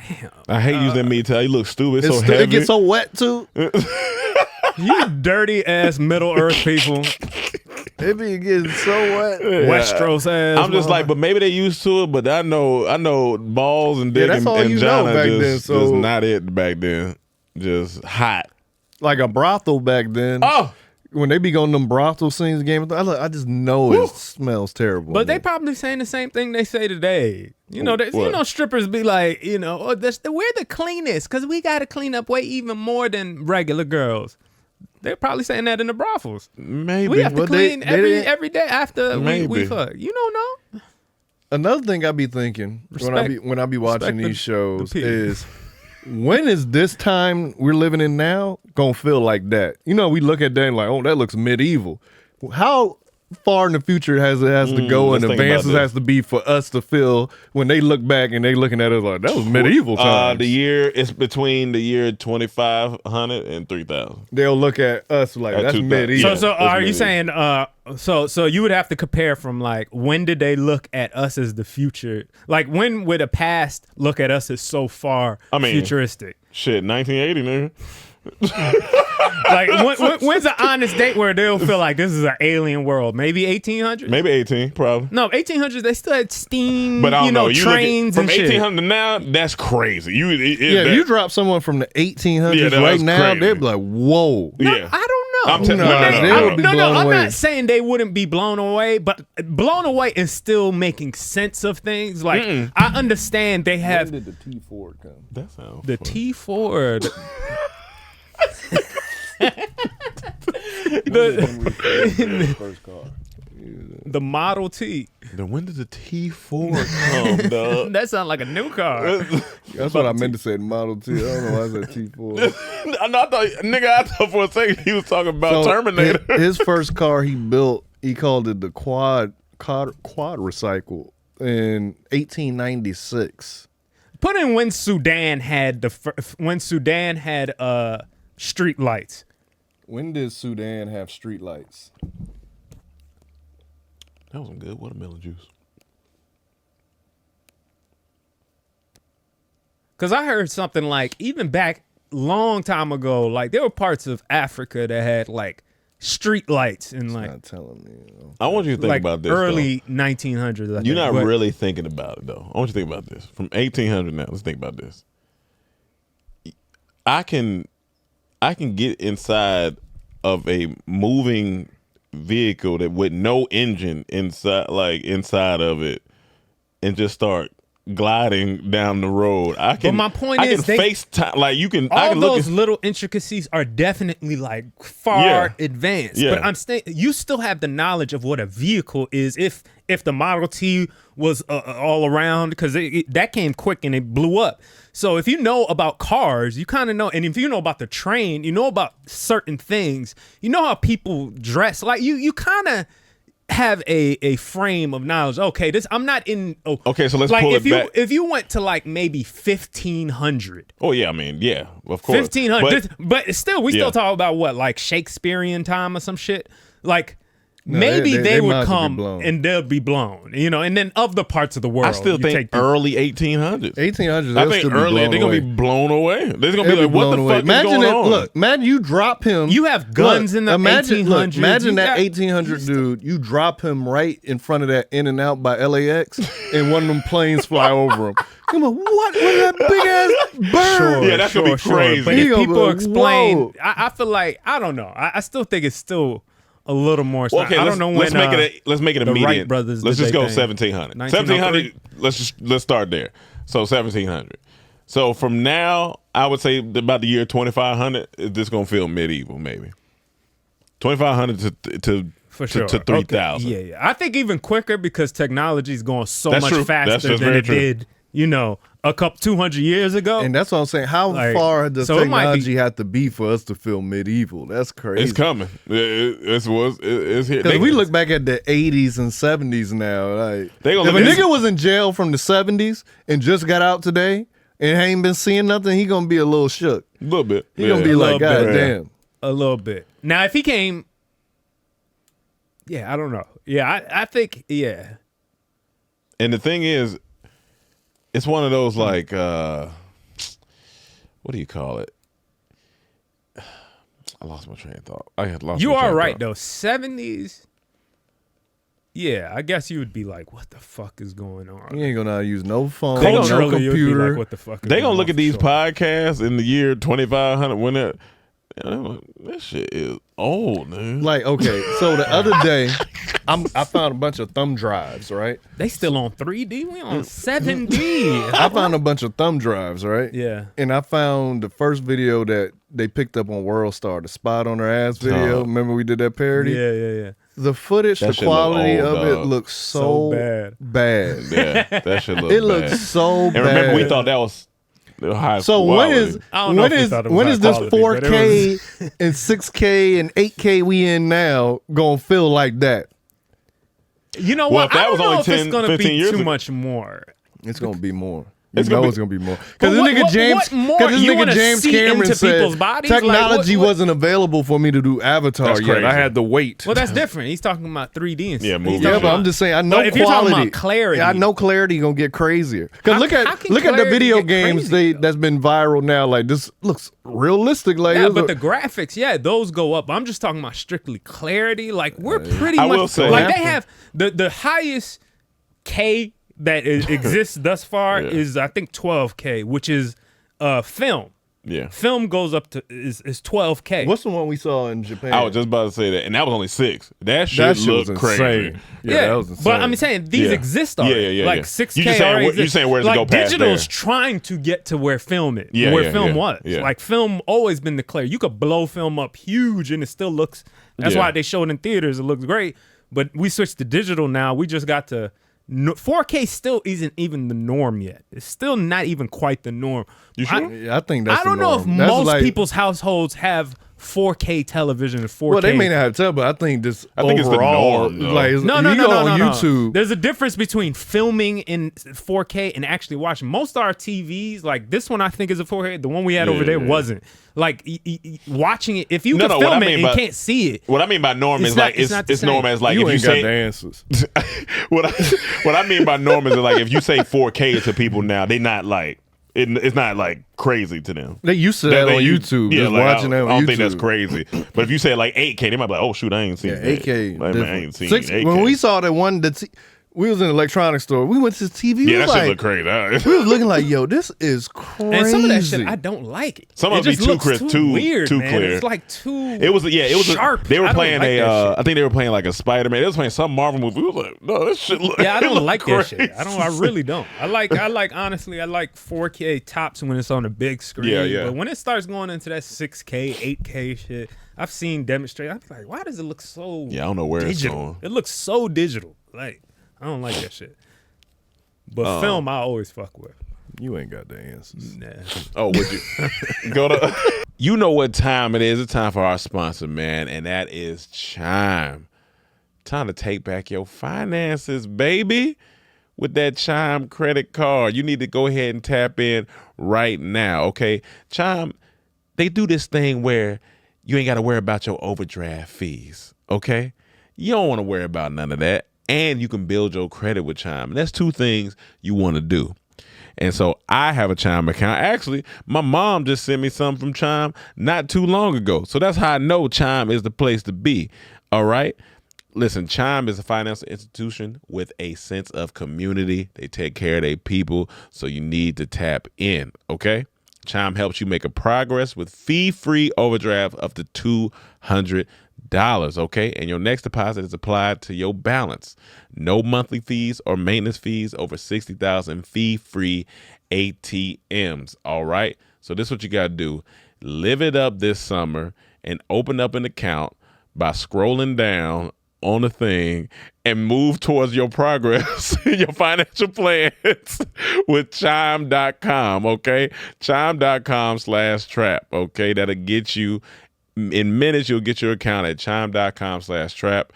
I hate using that meat towel. You look stupid. It's so It heavy. gets so wet too. you dirty ass Middle Earth people, It be getting so wet. Westeros ass. I'm just like, but maybe they used to it. But I know balls and dick that's and, all and you know Jana back just, then, so- just not it back then. Just hot. Like a brothel back then. Oh, When they be going them brothel scenes, I just know it smells terrible. But they probably saying the same thing they say today. You know, What? strippers be like, oh, we're the cleanest because we got to clean up way even more than regular girls. They're probably saying that in the brothels. maybe. We have to But they clean didn't- every day after we Maybe. fuck. You don't know. Another thing I be thinking when I be watching respect these shows the is when is this time we're living in now gonna feel like that? You know, we look at that and like, oh, that looks medieval. How far in the future has to go and let's think about advances this. has to be for us to feel when they look back and they looking at us like that was medieval times? The year it's between the year 2500 and 3000. They'll look at us like At that's 2000. medieval. Yeah. So that's are you medieval. saying so you would have to compare from like when did they look at us as the future? Like when would a past look at us as so far futuristic? Shit, 1980, nigga. Like when's an honest date where they'll feel like this is an alien world? Maybe 1800? Maybe 18, probably. No, 1800s they still had steam, But I don't know. You look at- trains from and shit. 1800 to now, that's crazy. You drop someone from the 1800s Yeah, that right was now, crazy. they'd be like, whoa. Yeah. I don't know. I'm telling they would be blown I'm away. not saying they wouldn't be blown away, but blown away is still making sense of things. Like I understand they have When did the T Ford come? That sounds the funny. T Ford. First car. The Model T. Then when did the T4 come, dog? That sounds like a new car. That's what I meant to say. The Model T. I don't know why I said T Ford. I thought for a second he was talking about Terminator. His first car he built, he called it the quad recycle in 1896. Put in when Sudan had street lights. When did Sudan have street lights? That was some good watermelon juice. Because I heard something like, even back long time ago, like there were parts of Africa that had like street lights and like Not telling me. You know. I want you to think like about this. early 1900s. I You're think. not But really thinking about it, though. I want you to think about this. From 1800 now, let's think about this. I can get inside of a moving vehicle that with no engine inside of it and just start gliding down the road. I can. But my point I is can FaceTime. Like you can. I all can look those at, little intricacies are definitely like far Yeah. advanced. Yeah. But I'm saying you still have the knowledge of what a vehicle is. If the Model T was all around, because that came quick and it blew up. So if you know about cars, you kind of know, and if you know about the train, you know about certain things. You know how people dress. Like you kind of have a frame of knowledge. Okay, I'm not in. Okay, so let's like pull if it back. If you went to like maybe 1500. Oh yeah, I mean yeah, of course. 1500, but still, we Yeah. still talk about what, like Shakespearean time or some shit. Like No, maybe they they might would have to be come blown. and they'll be blown, and then of the parts of the world, I still you think take the- early 1800s. 1800s. I they'll think still be early blown they're gonna away. be blown away. They're gonna be They'll like, what the blown fuck away. is Imagine going it. on? Look, imagine you drop him. You have guns in the imagine, 1800s. Imagine You that got- 1800 dude. You drop him right in front of that In and Out by LAX, and one of them planes fly over him. Come on, what was that big ass bird? Sure, Yeah, that's gonna be crazy. But He if gonna people be, explain, whoa. I feel like I don't know. I still think it's still a little more. Well, okay, I let's, don't know let's when. make it the immediate. Wright brothers Let's did just they go thing. 1700. 1903. 1700. Let's start there. So 1700. So from now, I would say about the year 2500, this gonna feel medieval, maybe. 2500 to For sure. to 3,000. Okay. Yeah. I think even quicker because technology is going so That's much true. That's faster just than very it true. did, a couple 200 years ago. And that's what I'm saying. How Like, far does so it might technology have to be for us to feel medieval? That's crazy. It's coming. It's here. Because we look back at the 80s and 70s now. Like, They gonna if a look at nigga was in jail from the 70s and just got out today and ain't been seeing nothing, he gonna be a little shook. a little bit. He gonna be A like, little God bit. damn. A little bit. Now, if he came, I don't know. Yeah, I think, And the thing is, it's one of those like, what do you call it? I lost my train of thought. You are right, though. 70s, I guess you would be like, what the fuck is going on? He ain't gonna know how to use no phone, Culturally, no you'd be computer. like, what the fuck is They going gonna on look at for these sure. podcasts in the year 2500 when that shit is old, man. Like, okay, so the other day, I found a bunch of thumb drives, right? They still on 3D? We on 7D. I found a bunch of thumb drives, right? Yeah. And I found the first video that they picked up on World Star, the spot on her ass video. Oh. Remember we did that parody? Yeah. The footage, That the shit look quality old, of it dog. looks So so bad. bad. Yeah, that shit look It bad. looks so And bad. remember, we thought that was the highest so quality. I don't know if we thought it was when high is this quality, but it 4K and 6K and 8K we in now gonna feel like that? You know Well, what? if that I was don't know only if it's 10, going to 15 be years too ago- much more. It's gonna be more. It's You know gonna it's be- gonna be more. But Because this nigga James, what more? because this You nigga wanna James see Cameron into said people's bodies? Like, technology what- wasn't available for me to do Avatar That's yet. crazy. I had to wait. Well, that's different. He's talking about 3D and Yeah, stuff. movie. He's Yeah, talking but I'm about- just saying I know But if you're talking quality. about clarity- I know clarity gonna get crazier. Because How- look how at can the clarity video get games crazy, that's been viral now. Like this looks realistic. Like Yeah, it's but a- the graphics, those go up. I'm just talking about strictly clarity. Like we're pretty I much will say- like they have the highest K that exists thus far Yeah. is I think 12K, which is film. Yeah. Film goes up to is 12K. what's the one we saw in Japan? I was just about to say that, and that was only 6. That shit that shit was looked crazy. insane. Yeah, that was insane. But I'm saying these Yeah. exist already. Yeah, like yeah. 6K You just saying already where- you exists. saying where does it like go past digital's there? trying to get to where film is. Yeah, where yeah, film yeah, was. yeah. Like film always been declared. You could blow film up huge and it still looks. That's Yeah. why they show it in theaters. It looks great. But we switched to digital now. We just got to 4K still isn't even the norm yet. It's still not even quite the norm. You sure? Yeah, I think that's I don't the know norm. if That's most like- people's households have 4K television and 4K. Well, they may not have tell, but I think this I think it's the overall, norm, though. like No, you go on no. YouTube. There's a difference between filming in 4K and actually watching. Most of our TVs, like this one, I think is a 4K. The one we had over there Yeah. wasn't. Like watching it, if you No, can no, what film I it mean and by- you can't see it, What I mean by norm It's is not- like it's not the it's norm same. as like you if you ain't got say the answers. what I mean by norm is like if you say 4K to people now, they not like it's not like crazy to them. They used to that They on use- YouTube. Yeah, just like, watching that on I don't YouTube. think that's crazy. But if you say like 8K, they might be like, oh shoot, I ain't seen Yeah, that. 8K. Like, man, I different. ain't seen 6 8K. When we saw that one, we was in an electronics store. We went to the TV. We yeah, was that shit like, look crazy. we was looking like, yo, this is crazy. and some of that shit I don't like it. Some it of it be just too looks crisp, too- weird, too man. clear. It's like too. It was sharp. They were I don't playing like that shit. I think they were playing like a Spider-Man. They was playing some Marvin movie. We was like, no, this shit look. Yeah, I it don't look like crazy. that shit. I really don't. I like honestly, I like 4K tops when it's on a big screen. Yeah, yeah. But when it starts going into that 6K, 8K shit, I've seen demonstrate. I'm like, why does it look so Yeah, I don't know where it's digital? going. It looks so digital. Like, I don't like that shit. But film, I always fuck with. You ain't got the answers. Nah. Oh, would you go to? You know what time it is? It's time for our sponsor, man, and that is Chime. Time to take back your finances, baby. With that Chime credit card, you need to go ahead and tap in right now. Okay, Chime, they do this thing where you ain't got to worry about your overdraft fees. Okay, you don't want to worry about none of that. And you can build your credit with Chime. And that's two things you want to do. And so I have a Chime account. Actually, my mom just sent me something from Chime not too long ago. So that's how I know Chime is the place to be. All right. Listen, Chime is a financial institution with a sense of community. They take care of their people. So you need to tap in. Okay. Chime helps you make a progress with fee-free overdraft up to $200. Okay, and your next deposit is applied to your balance. No monthly fees or maintenance fees over 60,000 fee-free ATMs. All right, so this is what you got to do. Live it up this summer and open up an account by scrolling down on the thing and move towards your progress, your financial plans with chime.com, okay? Chime.com/trap, okay? That'll get you, in minutes, you'll get your account at chime.com/trap.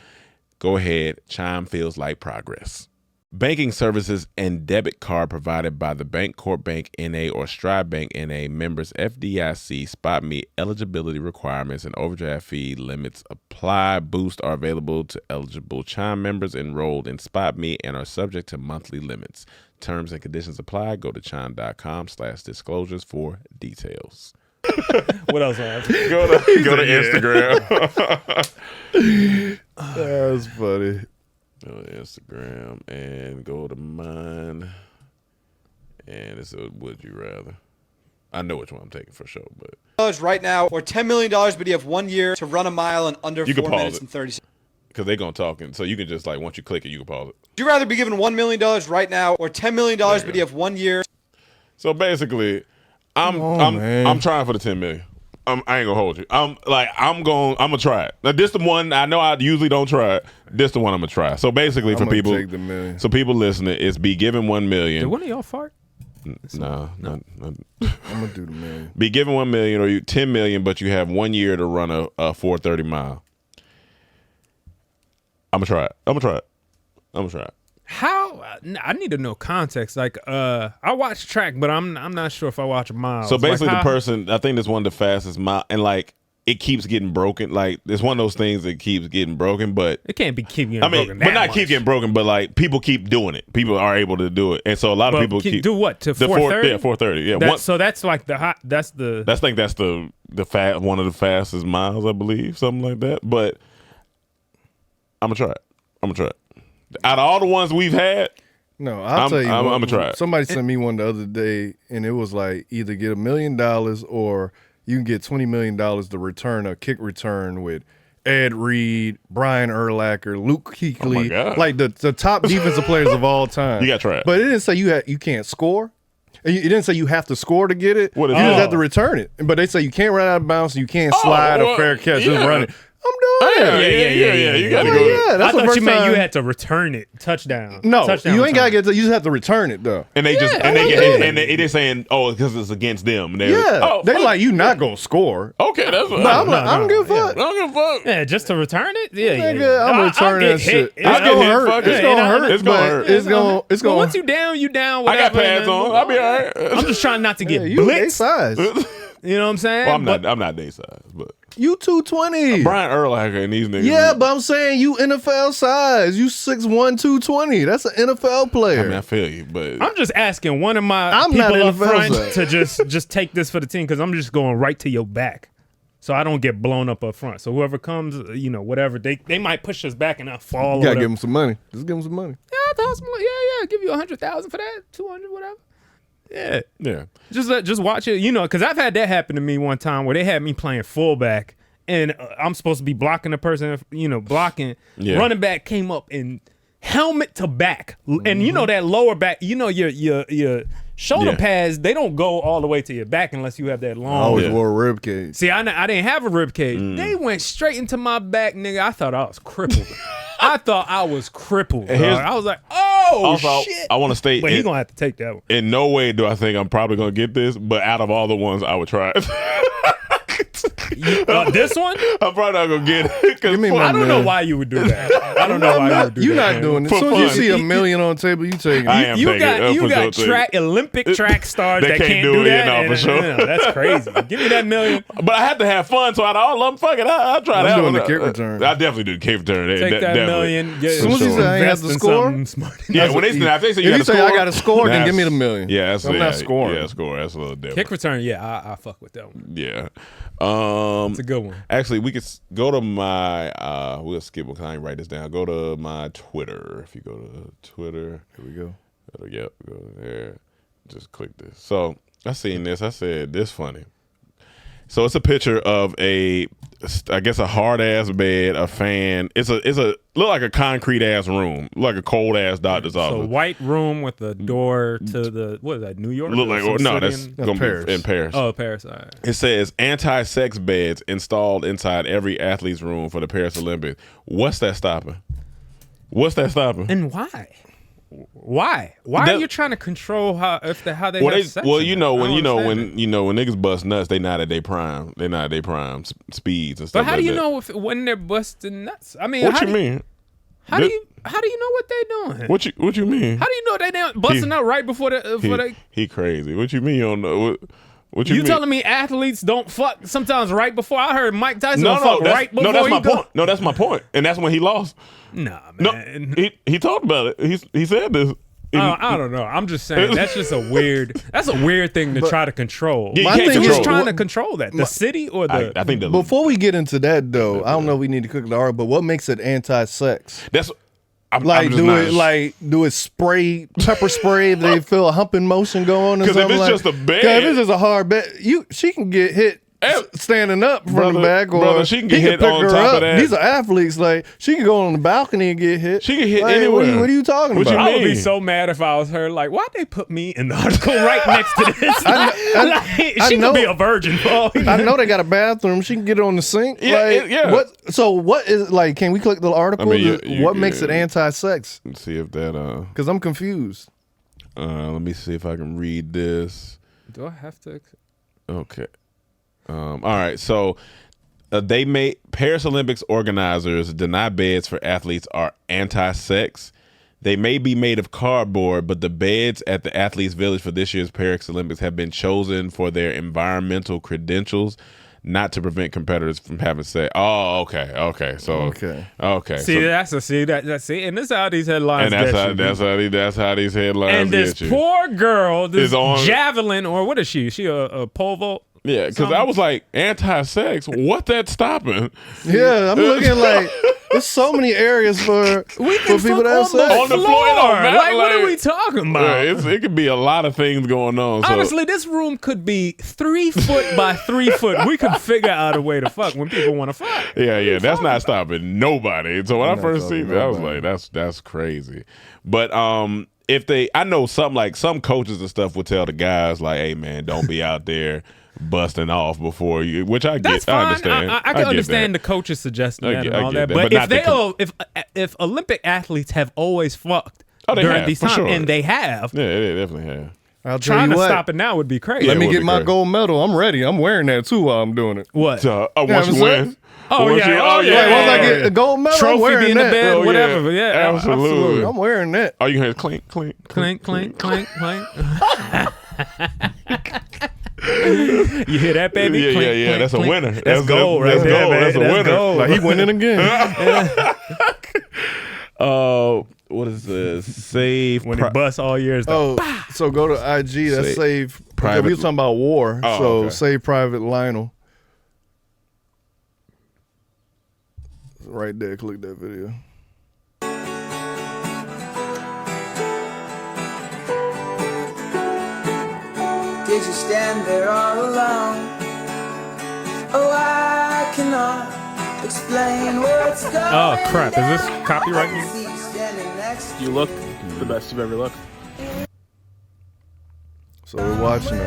Go ahead. Chime feels like progress. Banking services and debit card provided by the Bancorp Bank N.A. or Stride Bank N.A. members FDIC. Spot me eligibility requirements and overdraft fee limits apply. Boost are available to eligible Chime members enrolled in Spot Me and are subject to monthly limits. Terms and conditions apply. Go to chime.com/disclosures for details. What else? Go to Instagram. That's funny. Go to Instagram and go to mine. And it's a would you rather. I know which one I'm taking for sure, but right now, or $10 million, but you have 1 year to run a mile in under 4 minutes and 30 seconds. Because they're going to talk, and so you can just, like, once you click it, you can pause it. Would you rather be given $1 million right now or $10 million, but you have 1 year? So basically, I'm trying for the 10 million. I ain't gonna hold you. I'm gonna try it. Now this the one I know I usually don't try it. This the one I'm gonna try. So basically, for people, so people listening, it's be given 1 million. Did one of y'all fart? No. I'm gonna do the million. Be given 1 million or you 10 million, but you have 1 year to run a 430 mile. I'm gonna try it. How? I need to know context. Like, I watch track, but I'm not sure if I watch a mile. So basically, like the person, I think, that's one of the fastest mile, and like it keeps getting broken. Like it's one of those things that keeps getting broken, but it can't be keep getting broken. But not keep getting broken, but like people keep doing it. People are able to do it, and so a lot of people keep do what to 430. Yeah, 430. Yeah, so that's like the hot. That's the. I think that's the one of the fastest miles, I believe, something like that. But I'm gonna try it. Out of all the ones we've had. No, I'll tell you. I'm gonna try it. Somebody sent me one the other day, and it was like either get $1 million or you can get $20 million to return a kick return with Ed Reed, Brian Urlacher, Luke Kuechly, like the top defensive players of all time. You gotta try it. But it didn't say you can't score. It didn't say you have to score to get it. You just have to return it. But they say you can't run out of bounds, you can't slide a fair catch. Just run it. I'm doing Yeah. You gotta go. Yeah, that's I thought you meant time. you had to return it. Touchdown. No, touchdown you ain't gotta get. You just have to return it though. And they just it is saying, oh, because it's against them. They like you not gonna score. Okay, that's what. I don't give a fuck. I don't give a fuck. Yeah, just to return it. Yeah. I'm gonna return that shit. It's gonna hurt. It's gonna hurt. It's gonna hurt. It's gonna. Once you down, you down. I got pads on. I'll be all right. I'm just trying not to get you blitzed. size. You know what I'm saying? Well, I'm not day size, but you 220. Brian Urlacher and these niggas. Yeah, but I'm saying you NFL size. You 6'1", 220. That's an NFL player. I mean, I feel you, but I'm just asking one of my people up front to just take this for the team because I'm just going right to your back, so I don't get blown up front. So whoever comes, whatever they might push us back and I fall. You gotta give them some money. Just give them some money. Yeah, I thought yeah. Give you 100,000 for that, 200, whatever. Yeah. Just watch it, because I've had that happen to me one time where they had me playing fullback and I'm supposed to be blocking the person, blocking. Yeah. Running back came up and helmet to back, and that lower back, your shoulder pads, they don't go all the way to your back unless you have that long. I always wore a rib cage. See, I didn't have a rib cage. They went straight into my back, nigga. I thought I was crippled. I was like, shit. I want to state, but he's gonna have to take that one. In no way do I think I'm probably gonna get this, but out of all the ones, I would try it. This one? I'm probably not gonna get it. I don't know why you would do that. I don't know why you would do that. You're not doing it. As soon as you see $1 million on the table, you take it. You got Olympic track stars that can't do that. For sure. That's crazy. Give me that $1 million. But I have to have fun, so out of all of them, fuck it, I'll try that. I'm doing the kick return. I definitely do the kick return. Take that $1 million. As soon as you say I ain't have to score, when they say you say I got to score, then give me the $1 million. Yeah, I'm not scoring. Yeah, score. That's a little different. Kick return, I fuck with that one. Yeah. It's a good one. Actually, we could go to my we'll skip because I ain't write this down. Go to my Twitter. If you go to Twitter, here we go. Yep, go there. Just click this. So I seen this. I said this funny. So it's a picture of I guess a hard ass bed, a fan. It's a look like a concrete ass room, like a cold ass doctor's office. So white room with a door to the what is that? New York? Look like no, that's gonna Paris. be in Paris. Oh, Paris. All right. It says anti-sex beds installed inside every athlete's room for the Paris Olympics. What's that stopping? And why? Why are you trying to control how they have sex? Well, when niggas bust nuts, they not at their prime. They not at their prime speeds and stuff. But how like do you that. know when they're busting nuts? I mean, What you mean? How do you know what they doing? What you mean? How do you know they doing busting out right before they? He crazy. What you mean you don't know? What you mean? telling me athletes don't fuck sometimes right before? I heard Mike Tyson fuck right before. No, that's he my go. point. No, that's my point. And that's when he lost. Nah, No, man. he talked about it. He said this. I don't know. I'm just saying that's just a weird. That's a weird thing to try to control. Yeah, My thing Who's is- trying to control that? The city or the? I think Before we get into that though, I don't know if we need to cook the art, but what makes it anti-sex? that's. I'm Like just not, do it spray pepper spray if they feel a humping motion going or 'Cause if something? it's like, just a bed- 'cause if it's just a hard bed, she can get hit standing up from the back, or brother, she can get he hit pick on her top up. of that. These are athletes. Like she can go on the balcony and get hit. She can hit Like, anywhere. What are you talking What you about? I would be mean? so mad if I was her. Like, why'd they put me in the article right next to this? She know- could be a virgin. I know they got a bathroom. She can get it on the sink. Yeah, like, yeah. What is like? Can we click the article? I mean, What makes it anti-sex? Let's see if that. Because I'm confused. Let me see if I can read this. Do I have to? Okay. All right. So they made Paris Olympics organizers deny beds for athletes are anti-sex. They may be made of cardboard, but the beds at the Athletes Village for this year's Paris Olympics have been chosen for their environmental credentials, not to prevent competitors from having sex. Oh, okay. So Okay. See, so, that's and this is how these headlines and get you. that's how these headlines And this get you. poor girl, this Is on- javelin, or what is she? Is she a pole vault? Yeah, because I was like, anti-sex, what that stopping? Yeah, I'm looking like there's so many areas for people to have sex. On the floor, it don't matter. Like, what are we talking about? Yeah, it could be a lot of things going on. So. Honestly, this room could be 3 foot by 3 foot. We could figure out a way to fuck when people want to fuck. Yeah, that's not stopping nobody. So when I first seen that, I was like, that's crazy. But I know some coaches and stuff would tell the guys like, hey man, don't be out there busting off before you, which I get. That's fine. I understand. I can get understand that. the coaches suggesting I that get- and I all get that. that, But but if Olympic athletes have always fucked Oh, they during have, these for times, sure. and they have, Yeah, they definitely have. I'll tell trying you to what. stop it now would be crazy. Let it me would get be my crazy. gold medal. I'm ready. I'm wearing that too while I'm doing it. What? So, once having you sex? win. Oh, Once yeah. you- Oh, yeah. Like, once I get the gold medal, I'm Trophy wearing be in the that. bed, Oh, yeah. whatever. Yeah, Absolutely. I'm wearing that. Oh, you hear clink, clink, Clink, clink, clink, clink. You hear that, baby? Yeah, Clink, yeah. clink, That's a clink. winner. That's gold right that's there, gold. man. That's a winner. gold. Like he winning again. What is this? Save. When he busts all years. though. Oh, so go to IG. That's save. Private- We were talking about war. Oh, So okay. save Private Lionel. Right there. Click that video. Did you stand there all alone? Oh, I cannot explain what's going on. Oh, crap. Is this copyright music? See you standing next to You look the best you've ever looked. So we're watching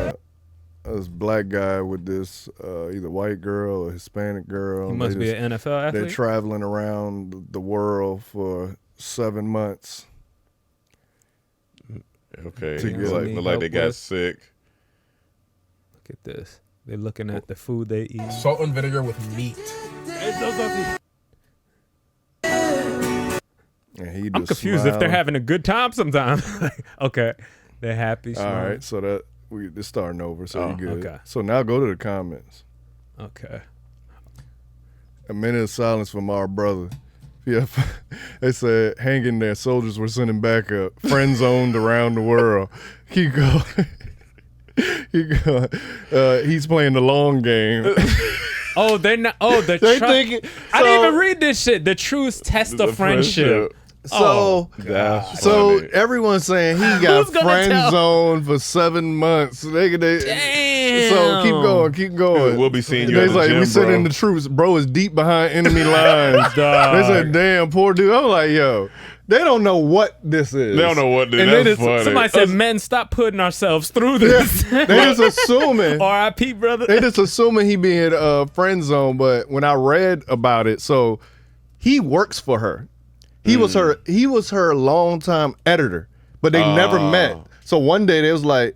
this black guy with this either white girl or Hispanic girl. He and must they be an NFL They're athlete. traveling around the world for 7 months. Okay. Together. Look like they got sick. Look at this. They're looking at the food they eat. Salt and vinegar with meat. And he I'm just confused if they're smiling. having a good time sometimes. Okay. They're happy. All smiling. right, so that it's starting over, so Oh, you good. okay. So now go to the comments. Okay. A minute of silence from our brother. Yeah, they said, hanging there, soldiers were sending back up, friend zoned around the world. Keep going. He's playing the long game. Oh, they're not. Oh, the They tru- thinking- I didn't so- even read this shit. The truest test of friendship. So, That's so funny. everyone's saying he got Who's gonna friend tell? zoned for 7 months. Damn. So keep going. We'll be seeing you They at the like, gym, we sitting bro. in the troops. Bro is deep behind enemy lines. Dog. They said, damn, poor dude. I'm like, yo, they don't know what this is. They don't know what this is. And That's funny. Somebody said, men, stop putting ourselves through this. They just assuming. R.I.P. brother. They just assuming he being friend zone. But when I read about it, so he works for her. He was her longtime editor, but they never met. So one day they was like,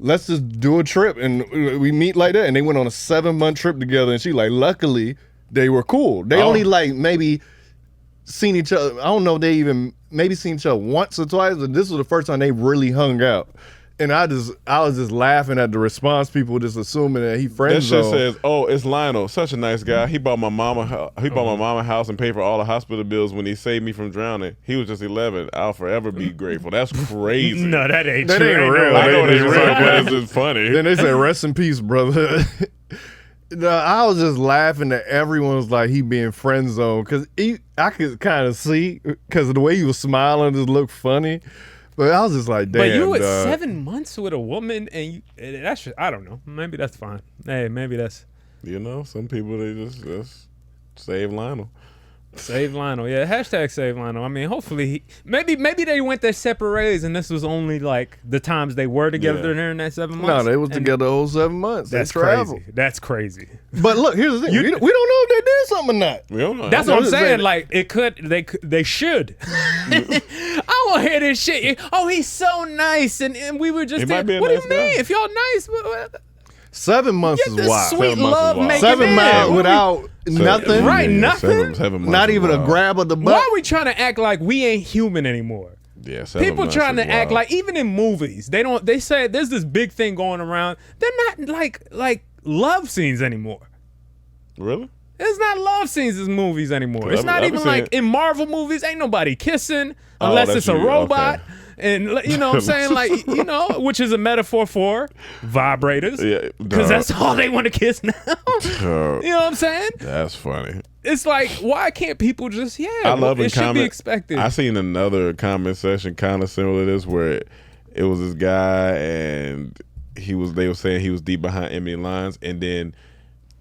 let's just do a trip and we meet like that. And they went on a 7-month trip together. And she like, luckily they were cool. They only like maybe seen each other. I don't know if they even maybe seen each other once or twice, but this was the first time they really hung out. And I was just laughing at the response, people just assuming that he friend That shit zone. says, "Oh, it's Lionel, such a nice guy. He bought my mama house and paid for all the hospital bills when he saved me from drowning. He was just 11. I'll forever be grateful." That's crazy. No, that ain't That true. ain't real. I know it ain't They real, just but like- it's just funny. Then they said, "Rest in peace, brother." No, I was just laughing that everyone was like he being friend zone because I could kind of see because of the way he was smiling, just looked funny. But I was just like, damn. But you was dog. 7 months with a woman, and that's I don't know. Maybe that's fine. Hey, maybe that's Some people they just save Lionel. save Lionel. Yeah, hashtag save Lionel. I mean, hopefully, maybe they went their separate ways, and this was only like the times they were together during that 7 months. No, they was And together the whole 7 months. That's They traveled. crazy. That's crazy. But look, here's the thing: we don't know if they did something or not. We don't know. That's I'm what I'm just saying. saying- Like they should. I want to hear this shit. Oh, he's so nice, and we were just. He might be a what do nice you mean? guy. If y'all nice, 7 months get is this wild. sweet 7 months is love wild. making 7 in. miles What without nothing. Right, nothing? 7 months. Not is even a wild. grab of the Why butt. are we trying to act like we ain't human anymore? Yeah, 7 People months trying is to act wild. like, even in movies, they say there's this big thing going around. They're not like love scenes anymore. Really? It's not love scenes in movies anymore. It's I've not been even seeing- like in Marvel movies, ain't nobody kissing unless that's it's a you. robot. Okay. And you know what I'm saying? Like, which is a metaphor for vibrators. Yeah, Because that's all they want to kiss now. Dog. You know what I'm saying? That's funny. It's like, why can't people just, I love it in should comment. be expected. I seen another comment section kind of similar to this where it was this guy and they were saying he was deep behind enemy lines, and then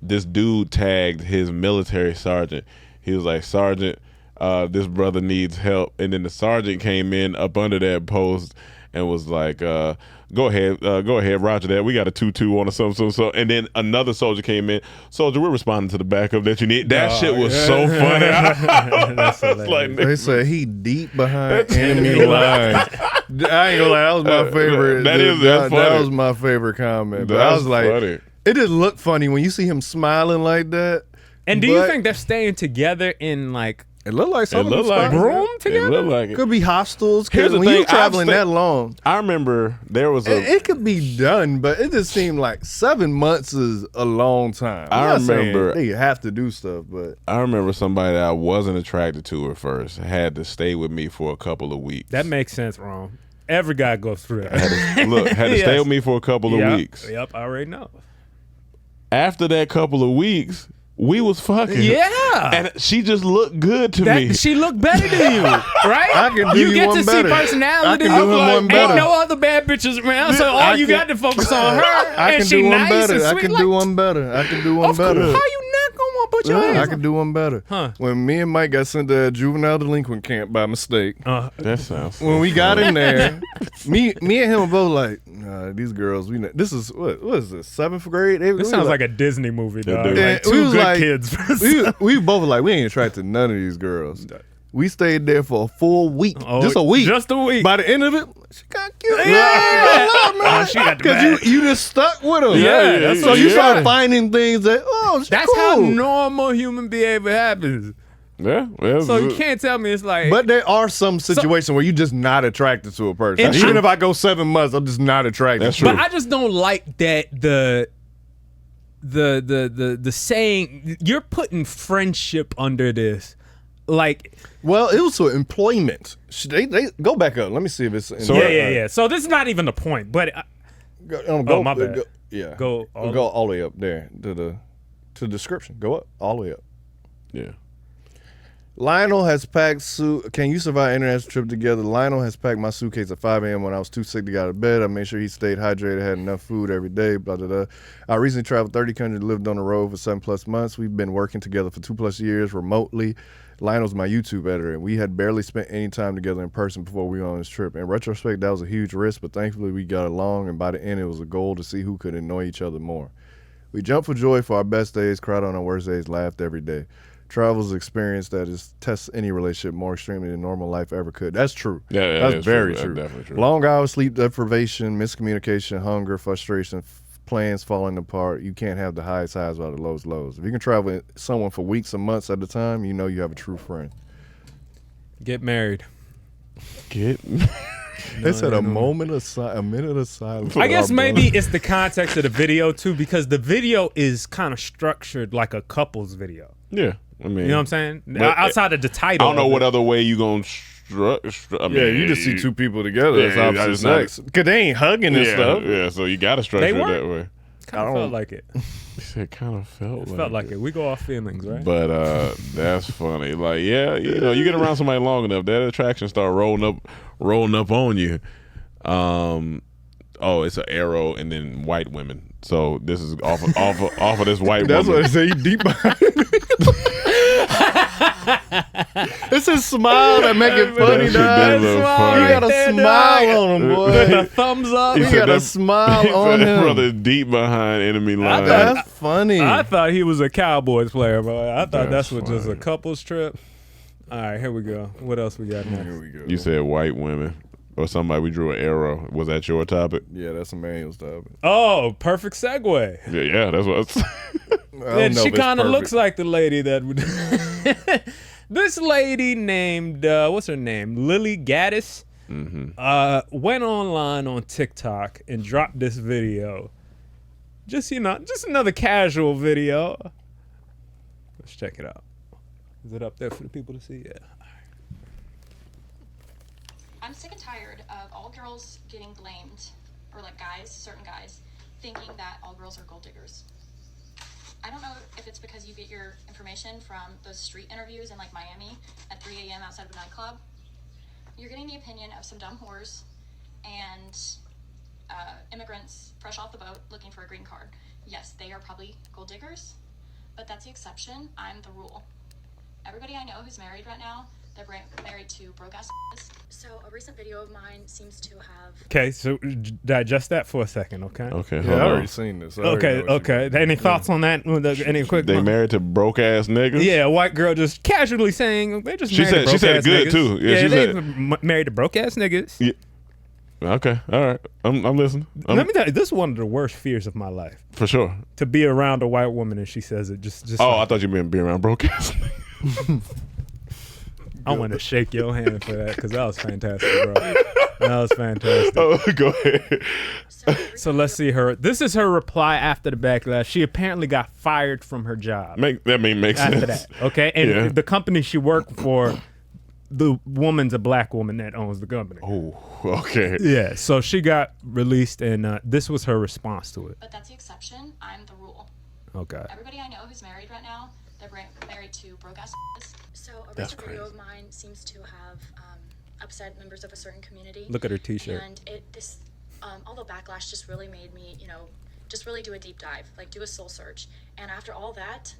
this dude tagged his military sergeant. He was like, "Sergeant, this brother needs help," and then the sergeant came in up under that post and was like, "Go ahead, Roger that. We got a 2-2 on or something." And then another soldier came in. "Soldier, we're responding to the backup that you need." That shit was so funny. That's I was like, They said he deep behind enemy lines. I ain't gonna lie, that was my favorite. that's that funny. was my favorite comment. But I That's was like, funny. it just looked funny when you see him smiling like that. And do you But think they're staying together in like it looked like It something looked like room it together? looked like it. could be hostels? Here's Because the when you're thing, traveling that long, I remember there was a. it could be done, but it just seemed like 7 months is a long time. I I'm not saying remember- they have to do stuff, but I remember somebody that I wasn't attracted to at first had to stay with me for a couple of weeks. that makes sense, Ron. Every guy goes through that. had to stay Yes. with me for a couple of Yep, weeks. Yep, I already know. After that couple of weeks, we was fucking. Yeah. And she just looked good to me. She looked better than you, right? I can do you get one to better. see personality. I can do him one Ain't better. no other bad bitches around, so all you got to focus on her. I and can she do one nice better. and I sweet. can like, do one better. I can do one of course, better. how you not gonna want to put your I hands can on? do one better. Huh. When me and Mike got sent to a juvenile delinquent camp by mistake, That sounds. when we got in there, me and him were both like, nah, these girls, this is, what is this, 7th grade? This sounds like a Disney movie, dog. do. Like And we two was good like- kids. we both were like, we ain't attracted to none of these girls. We stayed there for a full week. Oh, just a week. just a week. By the end of it, she got cute. Yeah. Oh, she got the Because bag. you just stuck with them. Yeah, that's so what you she start got. finding things that, oh, she's That's cool. how normal human behavior happens. Yeah. So you can't tell me it's like. But there are some situations where you're just not attracted to a person. And Even true. if I go 7 months, I'm just not attracted. That's to true. But I just don't like that the saying you're putting friendship under this. Like, Well, it was for employment. They go back up. Let me see if it's. So- yeah. So this is not even the point. But Go, my bad. yeah. Go all- go all the way up there to the description. Go up all the way up. Yeah. Lionel has packed Can you survive an international trip together? Lionel has packed my suitcase at 5 a.m. when I was too sick to get out of bed. I made sure he stayed hydrated, had enough food every day, blah, blah, blah. I recently traveled 30 countries, lived on the road for 7+ months. We've been working together for 2+ years remotely. Lionel's my YouTube editor, and we had barely spent any time together in person before we went on this trip. In retrospect, that was a huge risk, but thankfully we got along, and by the end, it was a goal to see who could annoy each other more. We jumped for joy for our best days, cried on our worst days, laughed every day. Travel's experience that is tests any relationship more extremely than normal life ever could. That's true. Yeah, that's very true. That's definitely true. Long hours, sleep deprivation, miscommunication, hunger, frustration, plans falling apart. You can't have the highest highs without the lowest lows. If you can travel with someone for weeks and months at a time, you know you have a true friend. Get married. They said a minute of silence. I guess maybe it's the context of the video too, because the video is kind of structured like a couple's video. Yeah, I mean, you know what I'm saying? Outside of the title, I don't know what other way you gonna. I mean, yeah, you just see two people together as opposite sex, because they ain't hugging and stuff. Yeah, so you gotta structure it that way. Kind of felt like it. It kind of felt like it. We go off feelings, right? But that's funny. Like, yeah, you know, you get around somebody long enough, that attraction start rolling up on you. Oh, it's an arrow and then white women. So this is off of this white woman. That's what I say. You deep behind me. It's his smile that make it funny, dog. You got a smile on him, boy. The thumbs up. You got a smile on him. Brother deep behind enemy line. That's funny. I thought he was a Cowboys player, bro. I thought that's what just a couple's trip. All right, here we go. What else we got next? Here we go. You said white women. Or somebody, we drew an arrow. Was that your topic? Yeah, that's Amanuel's topic. Oh, perfect segue. Yeah, that's what. And she kind of looks like the lady that would. This lady named what's her name? Lily Gaddis. Went online on TikTok and dropped this video. Just another casual video. Let's check it out. Is it up there for the people to see? Yeah. I'm sick and tired of all girls getting blamed, or like guys, certain guys, thinking that all girls are gold diggers. I don't know if it's because you get your information from those street interviews in like Miami at 3 a.m. outside of a nightclub. You're getting the opinion of some dumb whores and immigrants fresh off the boat looking for a green card. Yes, they are probably gold diggers, but that's the exception. I'm the rule. Everybody I know who's married right now, they're married to broke ass. So a recent video of mine seems to have. Okay, so digest that for a second, okay? Okay, yeah, I already seen this. Okay. Any thoughts on that? Any quick? They married to broke ass niggas. Yeah, a white girl just casually saying they just. She married said it good niggas. too. Yeah, she they said married to broke ass niggas. Yeah. Okay, all right. I'm listening. Let me tell you, this is one of the worst fears of my life. For sure. To be around a white woman and she says it just. Oh, like, I thought you meant be around broke ass. I want to shake your hand for that because that was fantastic, bro. That was fantastic. Oh, go ahead. So let's see her. This is her reply after the backlash. She apparently got fired from her job. Makes after sense. That, okay? And the company she worked for, the woman's a black woman that owns the company. Oh, okay. Yeah, so she got released, and this was her response to it. But that's the exception. I'm the rule. Okay. Everybody I know who's married right now, they're married to broke ass. So a recent video of mine seems to have upset members of a certain community. Look at her T-shirt. And all the backlash just really made me, just really do a deep dive, like do a soul search. And after all that,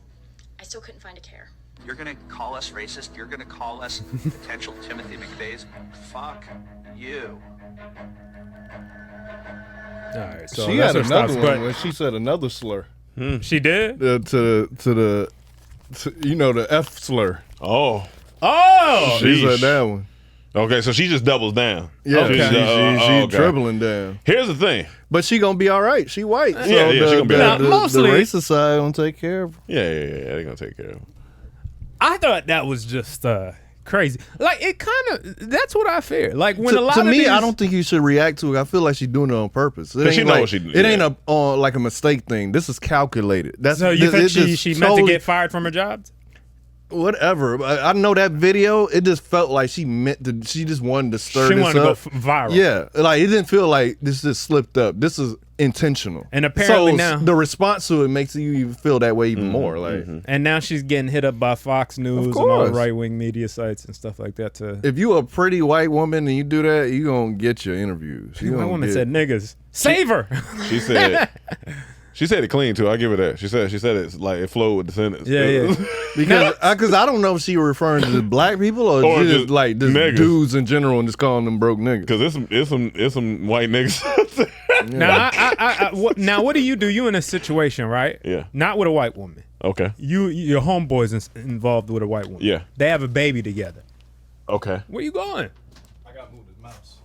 I still couldn't find a care. You're gonna call us racist? You're gonna call us potential Timothy McVeighs? Fuck you. All right, so she had another one when she said another slur. She did? To the F slur. Oh. She said that one. Okay, so she just doubles down. Yeah, okay. she's dribbling down. Here's the thing. But she gonna be all right. She white. So she gonna be all right. The racist side gonna take care of her. Yeah, they're gonna take care of her. I thought that was just crazy. Like, it kind of, that's what I fear. Like, when a lot to of me, these, I don't think you should react to it. I feel like she's doing it on purpose. It she ain't knows like, what she it ain't like a mistake thing. This is calculated. So you think she meant to get fired from her job? whatever. I know that video. It just felt like she just wanted to stir this up. She wanted to go viral. Yeah, like it didn't feel like this just slipped up. This is intentional. And apparently so now the response to it makes you even feel that way even more. Like, and now she's getting hit up by Fox News and all the right wing media sites and stuff like that. If you a pretty white woman and you do that, you gonna get your interviews. White woman said niggas. Save her. She said. She said it clean too. I give her that. She said it's like it flowed with the sentence. Yeah. because I don't know if she was referring to black people or just like just dudes in general and just calling them broke niggas. Because it's some white niggas. Now what do? You in a situation, right? Yeah. Not with a white woman. Okay. Your homeboy's involved with a white woman. Yeah. They have a baby together. Okay. Where you going? I got moved his mouse.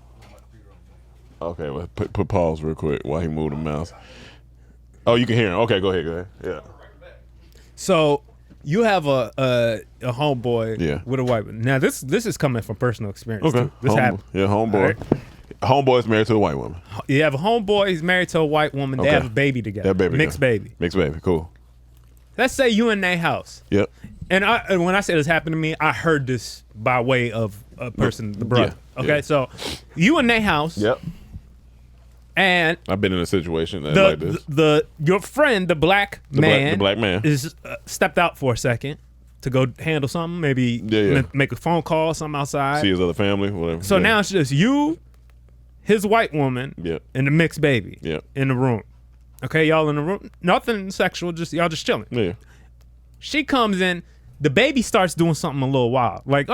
Okay. Well, put pause real quick while he moved the mouse. Oh, you can hear him. Okay, go ahead. Yeah. So you have a homeboy with a white woman. Now this is coming from personal experience. Okay. Too. This happened. Yeah, homeboy. Right. Homeboy's married to a white woman. You have a homeboy. He's married to a white woman. They have a baby together. Mixed baby. Cool. Let's say you in their house. Yep. And when I say this happened to me, I heard this by way of a person, the brother. Yeah. Okay, so you in their house. Yep. And I've been in a situation like this. Your friend, the black man, is stepped out for a second to go handle something. Maybe make a phone call, something outside. See his other family, whatever. So now it's just you, his white woman, and the mixed baby in the room. Okay, y'all in the room. Nothing sexual, y'all just chilling. Yeah. She comes in. The baby starts doing something a little wild, like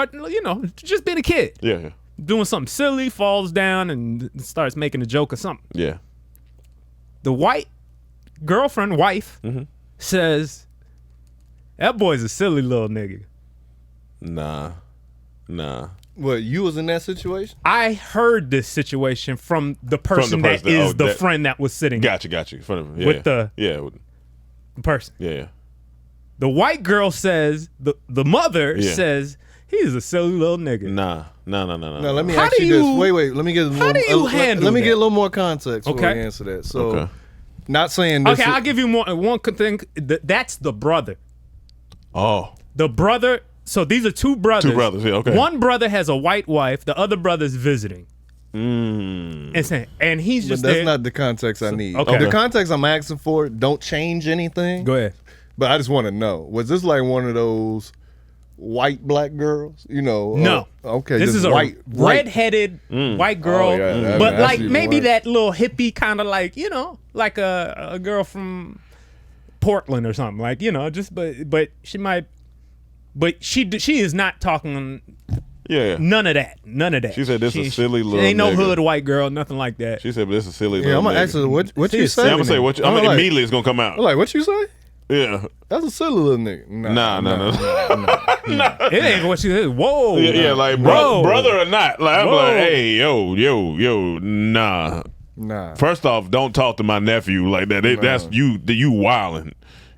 just being a kid. Yeah. Doing something silly, falls down and starts making a joke or something. Yeah. The white girlfriend, wife, says, that boy's a silly little nigga. Nah. What, you was in that situation? I heard this situation from the person that is the friend that was sitting. Gotcha. With the person. Yeah. The white girl says, the mother says, he's a silly little nigga. Nah. Now let me ask you this. Wait. Let me get how do you handle Let me that? get a little more context before I answer that. So, not saying this. Okay, I'll give you one thing. That's the brother. Oh. The brother. So these are two brothers. Two brothers. Yeah. Okay. One brother has a white wife. The other brother's visiting. And he's just. But that's not the context I need. Okay. The context I'm asking for don't change anything. Go ahead. But I just want to know: was this like one of those white black girls? No. Okay. This is white, a redheaded white girl, but like maybe that little hippie kind of like like a girl from Portland or something, like but she might, but she is not talking. Yeah. None of that. She said this is a silly little. Ain't no nigga. hood white girl, nothing like that. She said, but this is a silly little. I'm gonna ask her what you say. I'm gonna say what. Immediately it's gonna come out. I'm like, what you say? Yeah. That's a silly little nigga. Nah. It ain't what she said. Whoa. Yeah, like brother or not. Like I'm like, hey, yo, nah. First off, don't talk to my nephew like that. That's you wildin'.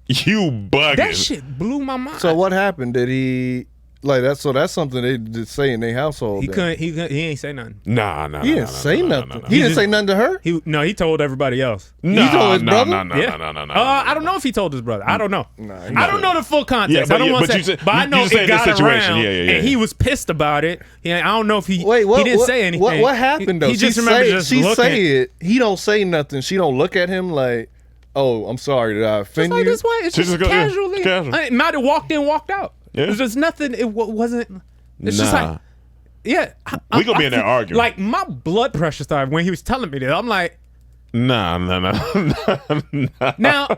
You bugging. That shit blew my mind. So what happened? Did he like that? So that's something they just say in their household. He ain't say nothing. Nah. He didn't say nothing. He didn't say nothing to her. He told everybody else. He told his brother. No. I don't know if he told his brother. I don't know. I don't know the full context. Yeah, I don't want to say. But I know it got around, and he was pissed about it. I don't know if he. Wait, he didn't say anything. What happened though? He just remembers she say it. He don't say nothing. She don't look at him like, oh, I'm sorry that I offended you. This way, it's just casually. I might have walked in, walked out. Yeah. There's just nothing. It wasn't. It's just like, we gonna be in there arguing. Like my blood pressure started when he was telling me that. I'm like, nah. Now,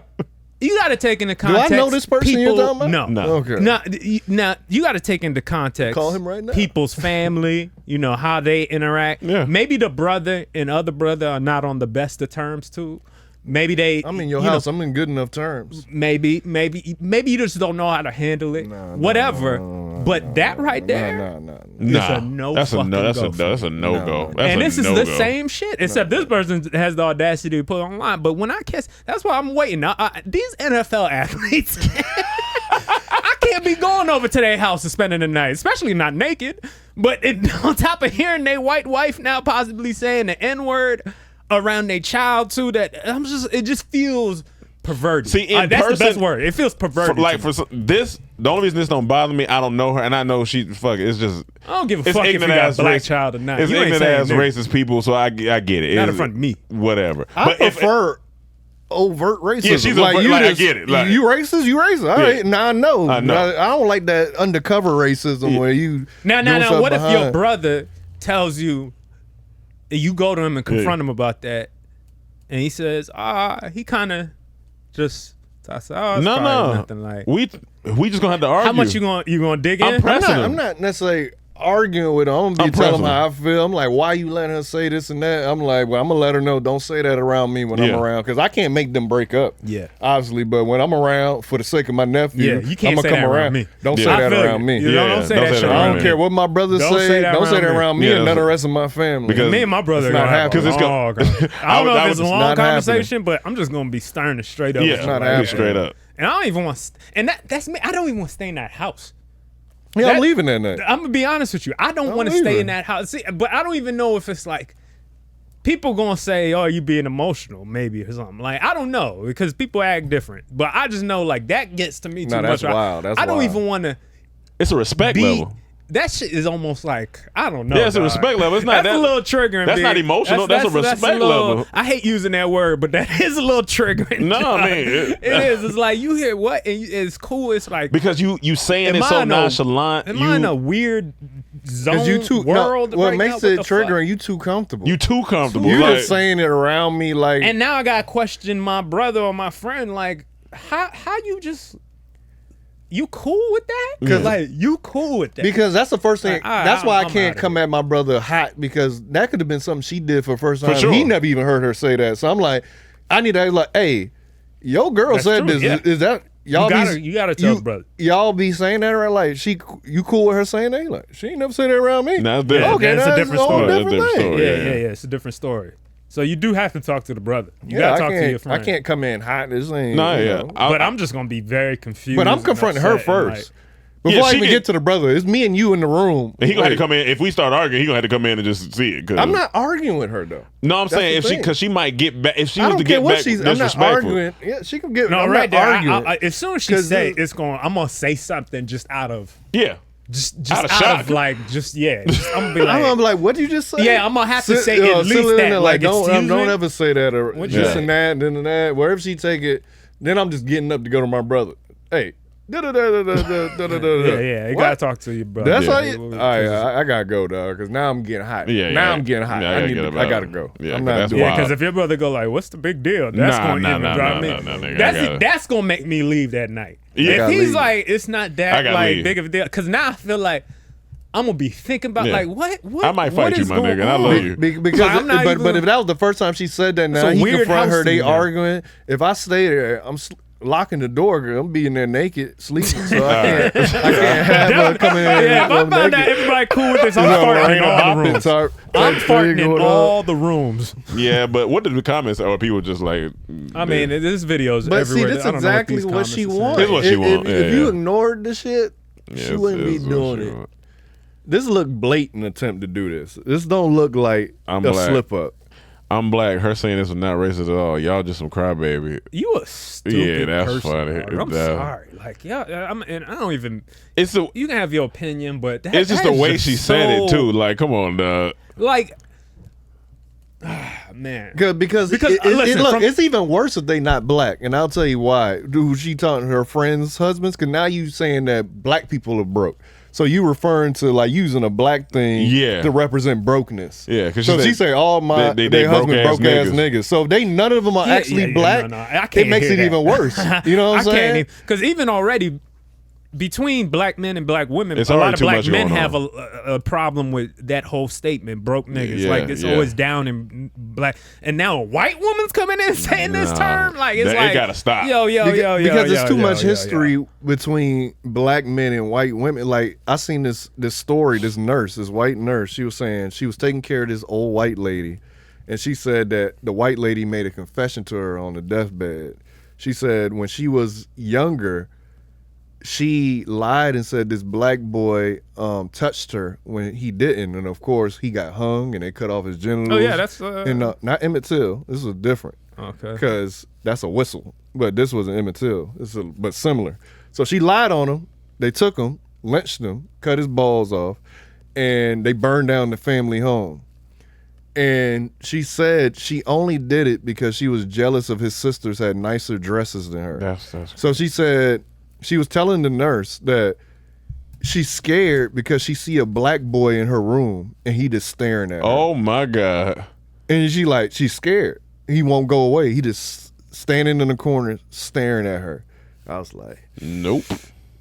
you got to take into context. Do I know this person you're talking about? No. Okay. Now you got to take into context. Call him right now. People's family, how they interact. Yeah. Maybe the brother and other brother are not on the best of terms too. Maybe I'm in your house. I'm in good enough terms. Maybe you just don't know how to handle it. Whatever. But that right there, is a no. That's a no. go. That's a no go. And this is the same shit, except this person has the audacity to put it online. But when I catch, that's why I'm waiting. These NFL athletes, I can't be going over to their house and spending the night, especially not naked. But on top of hearing their white wife now possibly saying the N-word around their child too, it just feels perverted. See, in that's person, the best word. It feels perverted. For this, The only reason this don't bother me, I don't know her, and I know she fuck it. It's just I don't give a fuck if you got a black child or not. It's You ain't ignorant ass saying racist people, so I get it. Not It's- in front of me. Whatever. I prefer overt racism. Yeah, she's like, overt, you like, I just, get it, like- you racist, you racist. All Yeah. right, now I know. I know. I don't like that undercover racism where you. Now, doing what something if your behind. brother tells you, you go to him and confront him about that, and he says, he kind of just. I said, it's No, probably no. nothing like. We just gonna have to argue. How much you gonna dig in? I'm not necessarily arguing with her. I'm gonna I'm be telling pressing her how I feel. I'm like, why you letting her say this and that? I'm like, well, I'm gonna let her know. Don't say that around me when I'm Yeah. around, because I can't make them break up. Yeah, obviously. But when I'm around, for the sake of my nephew, Yeah, you can't I'm say gonna come that around around. me. Don't Yeah. say I that feel around you. me. You don't say that shit I around don't me. care what my brothers Don't say. say that Don't say that around me. around me Yeah, and none of the that's- rest of my family. Because- me and my brother It's are not gonna have a happening. long conversation. I don't know if it's a It's long not happening. conversation, but I'm just gonna be stern and straight up. Yeah, with you. not Like, happening. straight up. And I don't even want. And that's me. I don't even want to stay in that house. Yeah, I'm leaving that night. I'm gonna be honest with you. I don't want to stay in that house. See, but I don't even know if it's like people gonna say, "Oh, you being emotional," maybe or something. Like I don't know because people act different. But I just know like that gets to me too No, much. that's wild. That's I don't wild. even want to. It's a respect level. That shit is almost like I don't know. Yeah, it's a dog. respect level. It's not that's that- a little triggering. that's big. not emotional. That's a respect little- level. I hate using that word, but that is a little triggering. No, dog. I mean, it is. It's like you hear what, and it's cool. It's like Because you saying Am it I so in a- nonchalant. Am I in a weird zone you too world? what right makes now? it What the fuck? triggering? You too comfortable. You too comfortable. You like, just saying it around me like. And now I gotta question my brother or my friend. Like, how you just you cool with that? Because like you cool with that? Because that's the first thing. Like, all right, that's why I I'm can't outta come at my brother hot, because that could have been something she did for the first time. For sure. He never even heard her say that. So I'm like, I need to like, hey, your girl That's said true, this. yeah. Is that y'all? You gotta tell the brother. Y'all be saying that, right? Like, you cool with her saying that? Like, she ain't never said that around me. Nah, it's different. Okay, that's a different whole story. different That's a different thing. story. Yeah. It's a different story. So you do have to talk to the brother. You Yeah, gotta talk to your friend. I can't come in hot. This ain't. No, you yeah. know. But I'm just gonna be very confused. But I'm and confronting her upset and, first. like, Before Yeah, I she even get- get to the brother, it's me and you in the room. And he gonna have to Like, come in. If we start arguing, he gonna have to come in and just see it. 'cause- I'm not arguing with her though. No, I'm That's saying the if she, thing. because she might get back. If she I was don't to care get what back she's. I'm not disrespectful. arguing. Yeah, she can get. No, I'm right not there. arguing. As soon as she 'Cause say the- it's going, I'm gonna say something just out of Yeah. just Out of out shock. of like just yeah. Just, I'm gonna be like, I'm gonna be like, what did you just say? Yeah, I'm gonna have to say at sit least in that, there like, don't excuse me? ever say that or What this you and that, and then and that. Wherever she take it, then I'm just getting up to go to my brother. Hey, yeah, you gotta talk to your brother. That's yeah. how you. All right, I gotta go, dog, because now I'm getting hot. Yeah, now yeah. I'm getting hot. Yeah, I I gotta need. get up I out. gotta go. Yeah, I'm 'cause not that's doing. Yeah, wild. because if your brother go like, "What's the big deal?" That's Nah, gonna nah, even nah, drive nah, me. nah, nah, nigga, I gotta- That's gonna make me leave that night. Yeah. If Gotta he's leave. like, it's not I that gotta like leave. big of a deal, because now I feel like I'm gonna be thinking about Yeah. like what I might what fight you, is my going nigga, and I on? love you. Because, I'm not but even- if that was the first time she said that, now a he weird confront house her. to They me now. arguing. If I stay there, I'm locking the door. Girl, I'm being there naked, sleeping. So I can't have her come in. Yeah, if I and found out naked. everybody cool with this, I'm You know, farting rain in or all the bopping rooms. type I'm thing farting in going on. all the rooms. Yeah, but what did the comments or people just like? I mean, this video's But everywhere. see, that's I don't know exactly these what she comments are saying. wants. This is what she want. If Yeah, you yeah. ignored the shit, Yeah, she wouldn't be it's what doing she it. want. This look blatant attempt to do this. This don't look like I'm a black. slip up. I'm black. Her saying this is not racist at all. Y'all just some crybaby. You a stupid Yeah, that's person, funny. dog. I'm That- sorry. Like, yeah, and I don't even. It's a, You can have your opinion, but it's just that the is way just she said it so- too. Like, come on, dog. Like, man, Because listen, look, from- it's even worse if they not black, and I'll tell you why. Who she talking to her friends' husbands? Because now you saying that black people are broke. So you referring to like using a black thing Yeah. to represent brokenness. Yeah, 'cause so she she said say all my they their husbands broke-ass broke ass niggas. niggas. So if they none of them are actually black. No, I it can't makes hear it that. even worse. You know what I'm saying? Because even already between black men and black women, It's a lot already of too black much men going have on. a problem with that whole statement, broke niggas. Yeah, like it's yeah. always down in black. And now a white woman's coming in saying this Nah. term. Like it's It like gotta stop. Yo, because there's too much yo. history between black men and white women. Like I seen this story, this white nurse, she was saying she was taking care of this old white lady, and she said that the white lady made a confession to her on the deathbed. She said when she was younger, she lied and said this black boy touched her when he didn't, and of course he got hung and they cut off his genitals. Oh yeah, that's and not Emmett Till. This was different. Okay. Because that's a whistle, but this was an Emmett Till. But similar. So she lied on him, They took him, lynched him, cut his balls off, and they burned down the family home. And she said she only did it because she was jealous of his sisters had nicer dresses than her. That's so she said she was telling the nurse that she's scared because she see a black boy in her room and he just staring at her. Oh my God. And she's scared. He won't go away. He just standing in the corner staring at her. I was like, nope.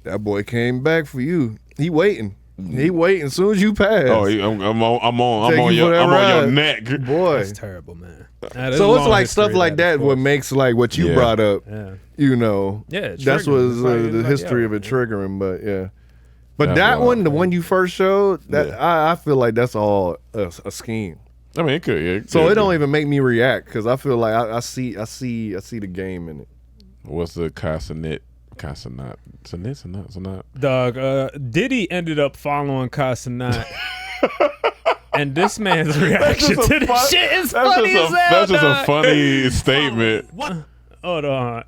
That boy came back for you. He waiting. He waiting as soon as you pass. Oh, I'm on your neck, boy. That's terrible, man. So it's like stuff like that. What makes like what you brought up. Yeah. You know. Yeah. That's what the history of it triggering. But yeah. But that one, the one you first showed, that I feel like that's all a scheme. I mean, it could. Yeah, so it don't even make me react because I feel like I see the game in it. What's the Casanat? Dog, Diddy ended up following Casanat. And this man's reaction to this shit is funny as hell. That's just a funny statement. What? Hold on.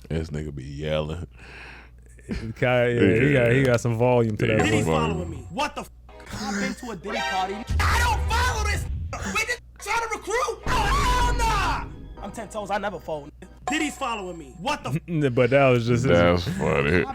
This nigga be yelling. He got some volume to that. Diddy following me. What the f? I've been to a Diddy party. I don't follow this. We just trying to recruit. Oh, hell nah. I'm 10 toes. I never fold. Diddy's following me. What the f? But that was just. That's funny.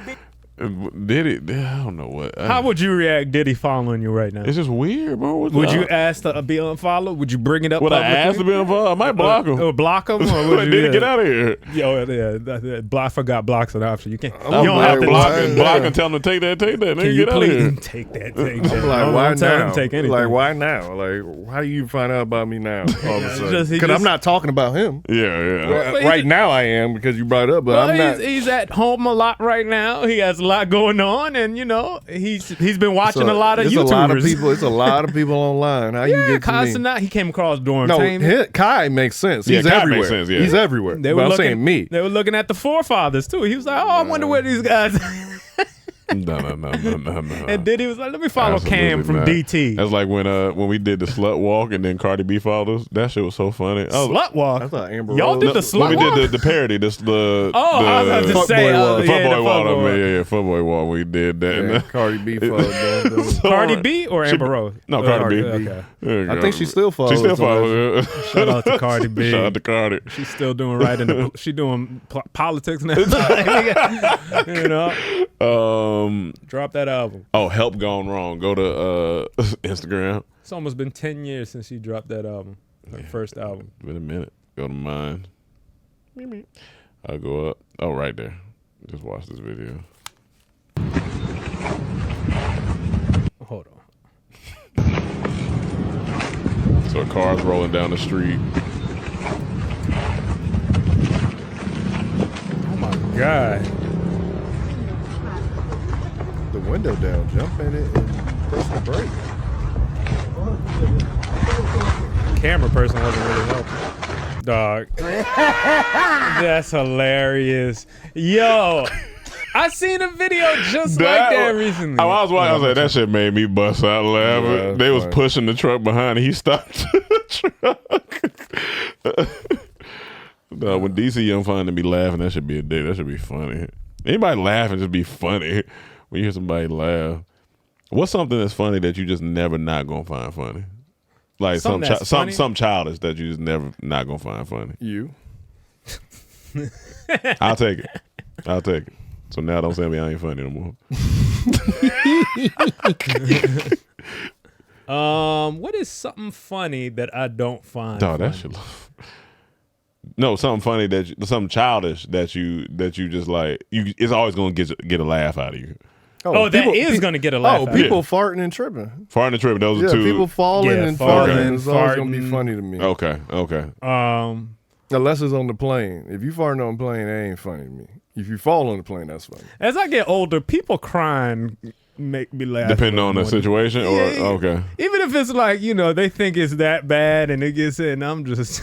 Diddy, I don't know what. How would you react, Diddy following you right now? It's just weird, bro. Would you ask to be unfollowed? Would you bring it up? Would I ask to be unfollowed? I might block him. Or block him? Or would Diddy, get out of here. Yo, yeah. I forgot blocks an option. You can't. You don't have to block and tell him to take that. Nigga, get out of here. Take that. Take that. I'm like, why now? Take anything. Like, why now? Like, how do you find out about me now? All of a sudden, because I'm not talking about him. Yeah. Right now, I am because you brought it up, but I'm not. He's at home a lot right now. He has a lot going on, and you know he's been watching a lot of YouTubers. It's a lot of people online. How you get to me? He came across Dormtainment. No, Kai makes sense. He's everywhere. Makes sense, He's everywhere. I'm saying me. They were looking at the forefathers too. He was like, "Oh, I wonder where these guys." No. And Diddy was like, "Let me follow Cam from DT." That's like when we did the slut walk and then Cardi B followed us. That shit was so funny. Slut walk. I thought Amber Y'all did the slut walk. When we did the parody. I was about to say fuckboy walk. Yeah, fuckboy walk. We did that. Yeah, Cardi B followed. Cardi B or Amber Rose? No, Cardi B. Okay. I think she still follows. She still follows. Shout out to Cardi B. Shout out to Cardi. She's still doing right in the. She doing politics now. You know. Drop that album. Oh, Help Gone Wrong. Go to Instagram. It's almost been 10 years since she dropped that album. Her first album. It's been a minute. Go to mine. I'll go up. Oh, right there. Just watch this video. Hold on. So a car's rolling down the street. Oh my God. The window down, jump in it, and press the brake. Camera person wasn't really helping. Dog. That's hilarious. Yo, I seen a video just like that recently. I was watching. I was like, that shit made me bust out laughing. Yeah, they was pushing the truck behind, and he stopped the truck. When DC Young find to be laughing, that should be a day. That should be funny. Anybody laughing just be funny. When you hear somebody laugh, what's something that's funny that you just never not gonna find funny? Like some childish that you just never not gonna find funny. You. I'll take it. So now don't say me I ain't funny no more. What is something funny that I don't find? Dog, that shit. No, something funny something childish that you just like. It's always gonna get a laugh out of you. That is going to get a laugh. People farting and tripping. Farting and tripping. Those are two. People falling and farting. It's always going to be funny to me. Okay. Unless it's on the plane. If you farting on the plane, it ain't funny to me. If you fall on the plane, that's funny. As I get older, people crying make me laugh. Depending on the situation, or Yeah. okay. Even if it's like, they think it's that bad and it gets in, I'm just,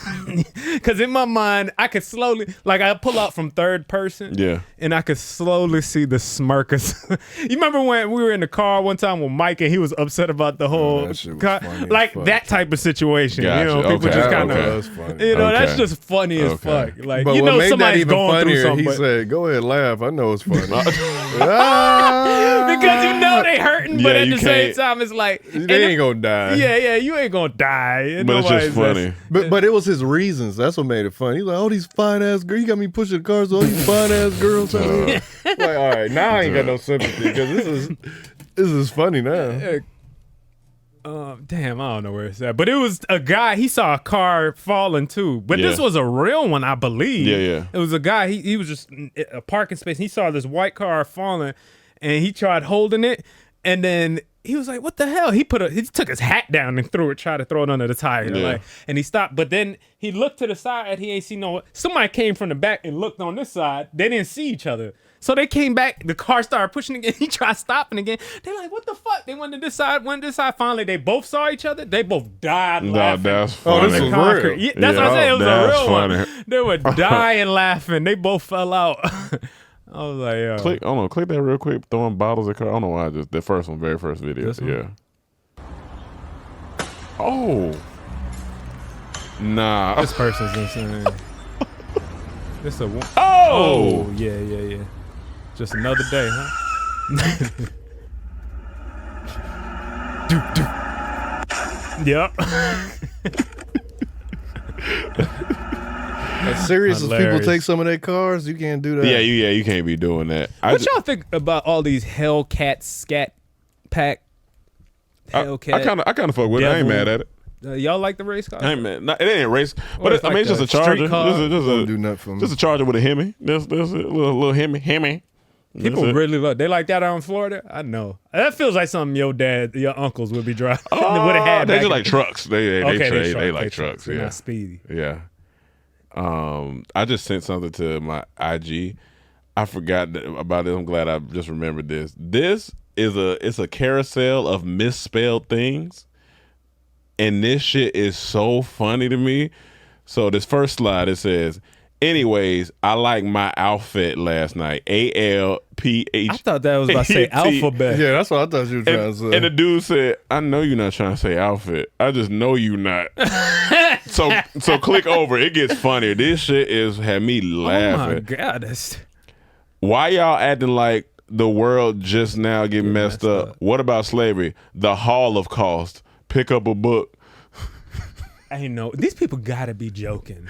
because in my mind, I could slowly, like I pull out from third person, and I could slowly see the smirkers. You remember when we were in the car one time with Mike and he was upset about the whole, like that type of situation. Gotcha. People just kind of, that's just funny as fuck. Like, But what made that somebody's even going through funnier, something. he said, "Go ahead, laugh. I know it's funny." Because they hurting, but at the same time, it's like they ain't gonna die. Yeah, you ain't gonna die. But it's just funny. But it was his reasons. That's what made it funny. He's like, "Oh, these fine ass girls. You got me pushing the cars. All these fine ass girls." Like, all right, now I ain't got no sympathy because this is funny now. Damn, I don't know where it's at. But it was a guy, he saw a car falling too. But this was a real one, I believe. Yeah. It was a guy, he was just in a parking space. And he saw this white car falling and he tried holding it. And then he was like, what the hell? He took his hat down and tried to throw it under the tire. Yeah. And he stopped. But then he looked to the side. He ain't see somebody came from the back and looked on this side. They didn't see each other. So they came back. The car started pushing again. He tried stopping again. They're like, what the fuck? They went to this side. Finally, they both saw each other. They both died laughing. That's funny. Oh, this is real. Yeah, that's what I said. It was a real funny. one. They were dying laughing. They both fell out. I was like, yo. Click that real quick. Throwing bottles at car. I don't know why. Just the first one, very first video. This one? Yeah. Oh. Nah. This person's insane. This a one. Oh. Yeah. Just another day, huh? Yep. As serious as people take some of their cars, you can't do that. Yeah, you can't be doing that. What y'all think about all these Hellcat scat pack? Hellcat. I kind of fuck with it. I ain't mad at it. Y'all like the race car? I ain't mad. It ain't race, but it's it's just a Charger. Don't do nothing for me. Just a Charger with a Hemi. There's a little Hemi. People really love. They like that out in Florida. I know. That feels like something your uncles would be driving. Would have had. They just like trucks. They like trucks. Trucks. They're not speedy. Yeah. I just sent something to my IG. I forgot about it. I'm glad I just remembered this. This is it's a carousel of misspelled things, and this shit is so funny to me. So this first slide, it says, anyways, I like my outfit last night. ALPH. I thought that was about to say alphabet. Yeah, that's what I thought you were trying to say. And the dude said, I know you're not trying to say outfit. I just know you not. So click over. It gets funnier. This shit had me laughing. Oh my God. Why y'all acting like the world just now getting messed up? What about slavery? The Hall of Cost. Pick up a book. I know. These people gotta be joking.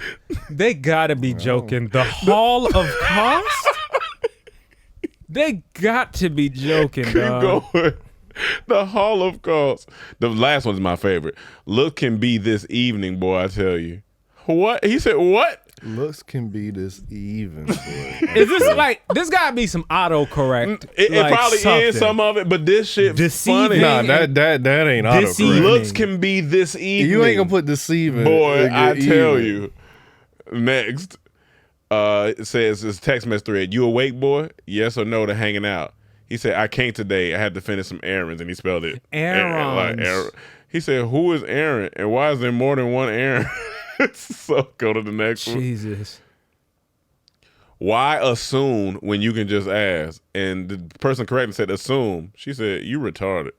They gotta be joking. The Hall of Cost? They got to be joking, Keep dog. going. The Hall of Cost. The last one's my favorite. Look can be this evening, boy, I tell you. What? He said what? Looks can be this even. Boy. Is this like, this gotta be some autocorrect? It probably is some of it, but this shit funny. Nah, that ain't autocorrect. Looks can be this evening. You ain't gonna put deceiving. Boy, I tell you. Next, it says this text message thread. You awake, boy? Yes or no to hanging out? He said, I can't today. I had to finish some errands, and he spelled it. Errands. He said, who is Aaron, and why is there more than one Aaron? So go to the next one. Jesus. Why assume when you can just ask? And the person correcting said, assume. She said, you retarded.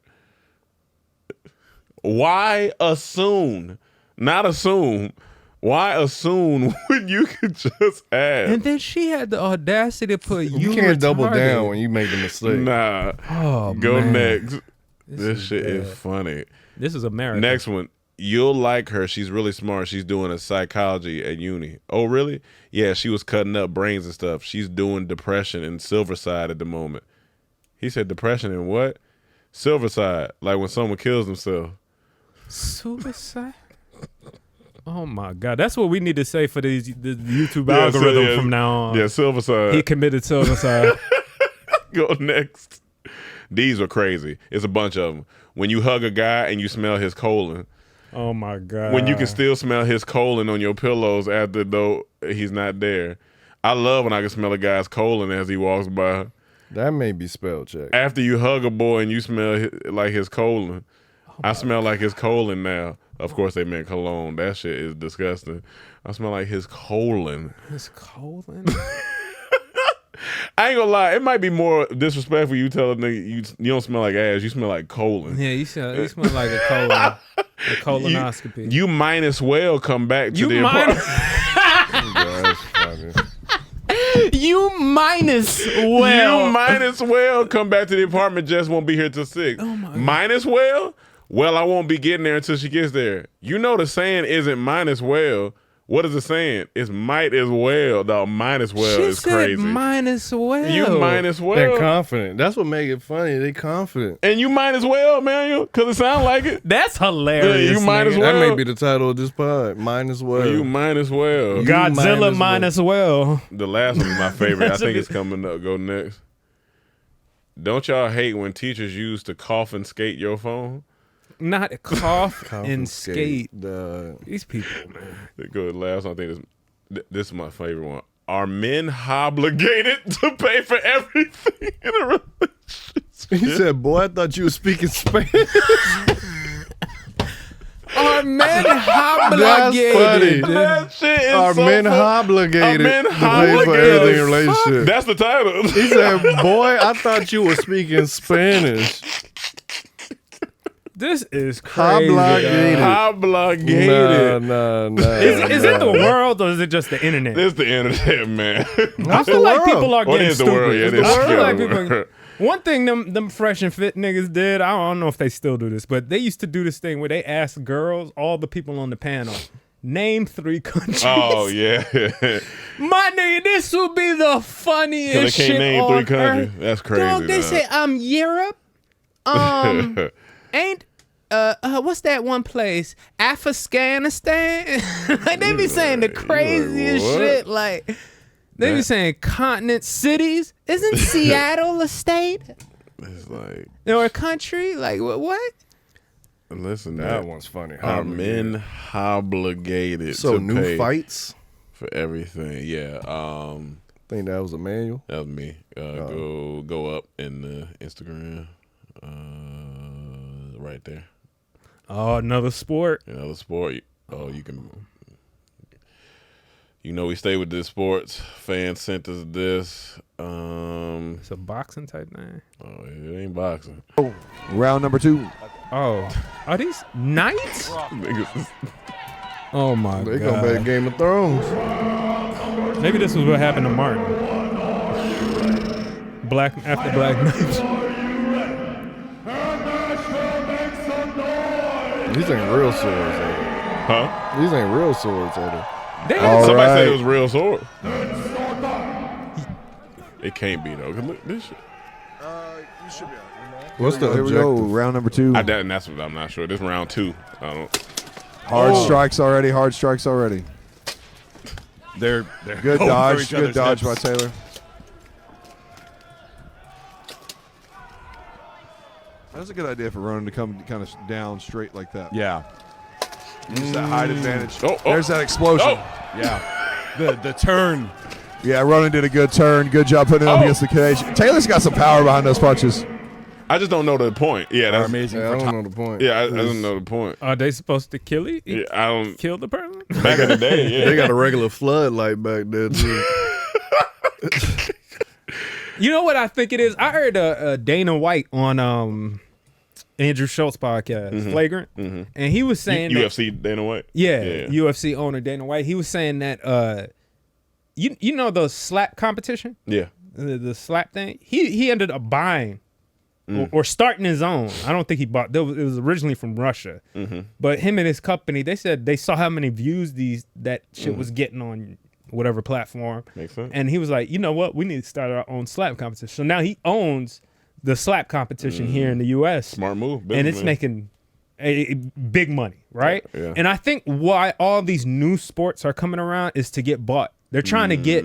Why assume? Not assume. Why assume when you can just ask? And then she had the audacity to put you can't double down when you make a mistake. Nah. Oh, go man. next. This shit is funny. This is America. Next one. You'll like her. She's really smart. She's doing a psychology at uni. Oh, really? Yeah, she was cutting up brains and stuff. She's doing depression and Silverside at the moment. He said depression and what? Silverside, like when someone kills themselves. Suicide? Oh my God. That's what we need to say for the YouTube algorithm from now on. Yeah, Silverside. He committed suicide. Go next. These were crazy. It's a bunch of them. When you hug a guy and you smell his colon. Oh my God. When you can still smell his colon on your pillows after though he's not there. I love when I can smell a guy's colon as he walks by. That may be spell check. After you hug a boy and you smell like his colon. I smell like his colon now. Of course, they meant cologne. That shit is disgusting. I smell like his colon. His colon? I ain't gonna lie. It might be more disrespectful you tell a nigga you don't smell like ass. You smell like colon. Yeah, you smell like a colon. A colonoscopy. You might as well come back to the apartment. That's funny. You might as well. You might as well come back to the apartment. Jess won't be here till 6. Oh my might as well? Well, I won't be getting there until she gets there. You know the saying isn't might as well. What is it saying? It's might as well. Dog, might as well is crazy. Might as well. You might as well. They're confident. That's what make it funny. They confident. And you might as well, Manuel, because it sounds like it. That's hilarious. Yeah, you might as well. That may be the title of this pod. Might as well. You might as well. Godzilla might as well. The last one is my favorite. I think it's coming up. Go next. Don't y'all hate when teachers use to cough and skate your phone? Not cough and skate. These people, man. Go to the last one. I think this is my favorite one. Are men obligated to pay for everything in a relationship? He said, boy, I thought you were speaking Spanish. Are men obligated? That shit is Are so men funny. obligated Are men to pay for everything in a relationship? That's the title. He said, boy, I thought you were speaking Spanish. This is crazy. Obligated. No. Is it the world or is it just the internet? It's the internet, man. I feel like people are Well, it getting is the stupid. world, yeah, it I is feel the like world. people. One thing them fresh and fit niggas did, I don't know if they still do this, but they used to do this thing where they asked girls, all the people on the panel, name 3 countries. Oh, yeah. My nigga, this would be the funniest They shit can't name on 3 countries. earth. That's crazy. Dog, they dog. say, Europe. Ain't what's that one place? Afghanistan? Like they be saying the craziest what? shit. Like they be saying continent cities. Isn't Seattle a state? It's like Or a country? Like what? Listen, That one's funny. Are men obligated So to new pay fights? for everything? Yeah. Think that was Emmanuel? That was me. Go up in the Instagram. Right there. Oh, another sport. Another sport. Oh, you can. You know, we stay with this sports. Fans sent us this. It's a boxing type thing. Oh, it ain't boxing. Round number 2. Oh, are these knights? Oh my They god! come back Game of Thrones. Maybe this was what happened to Martin. After Black Knight. These ain't real swords, are they? Huh? These ain't real swords, are they? Somebody said it was real sword. It can't be though. 'Cause look, this shit. You should be What's the Here we go. objective? Round number 2. That's what I'm not sure. This round 2. I don't. Hard strikes already. They're Good going for dodge. each Good other's dodge by hips. Taylor. That's a good idea for Ronan to come kind of down straight like that. Yeah. Use that height advantage. Oh. There's that explosion. Yeah. The turn. Yeah, Ronan did a good turn. Good job putting it up against the cage. Taylor's got some power behind those punches. I just don't know the point. Yeah, that's amazing. Yeah, I don't know the point. Yeah, I don't know the point. Are they supposed to kill it? Yeah, I don't. Kill the person? Back in the day, yeah. They got a regular floodlight back there, too. You know what I think it is? I heard Dana White on Andrew Schultz podcast, Flagrant, and he was saying UFC Dana White. Yeah, UFC owner Dana White. He was saying that you know the slap competition, Yeah. the slap thing. He ended up buying or starting his own. I don't think he bought. It was originally from Russia, but him and his company, they said they saw how many views that shit was getting on whatever platform. Makes sense. And he was like, you know what? We need to start our own slap competition. So now he owns the slap competition here in the U.S. Smart move. And it's making a big money, right? Yeah. And I think why all these new sports are coming around is to get bought. They're trying to get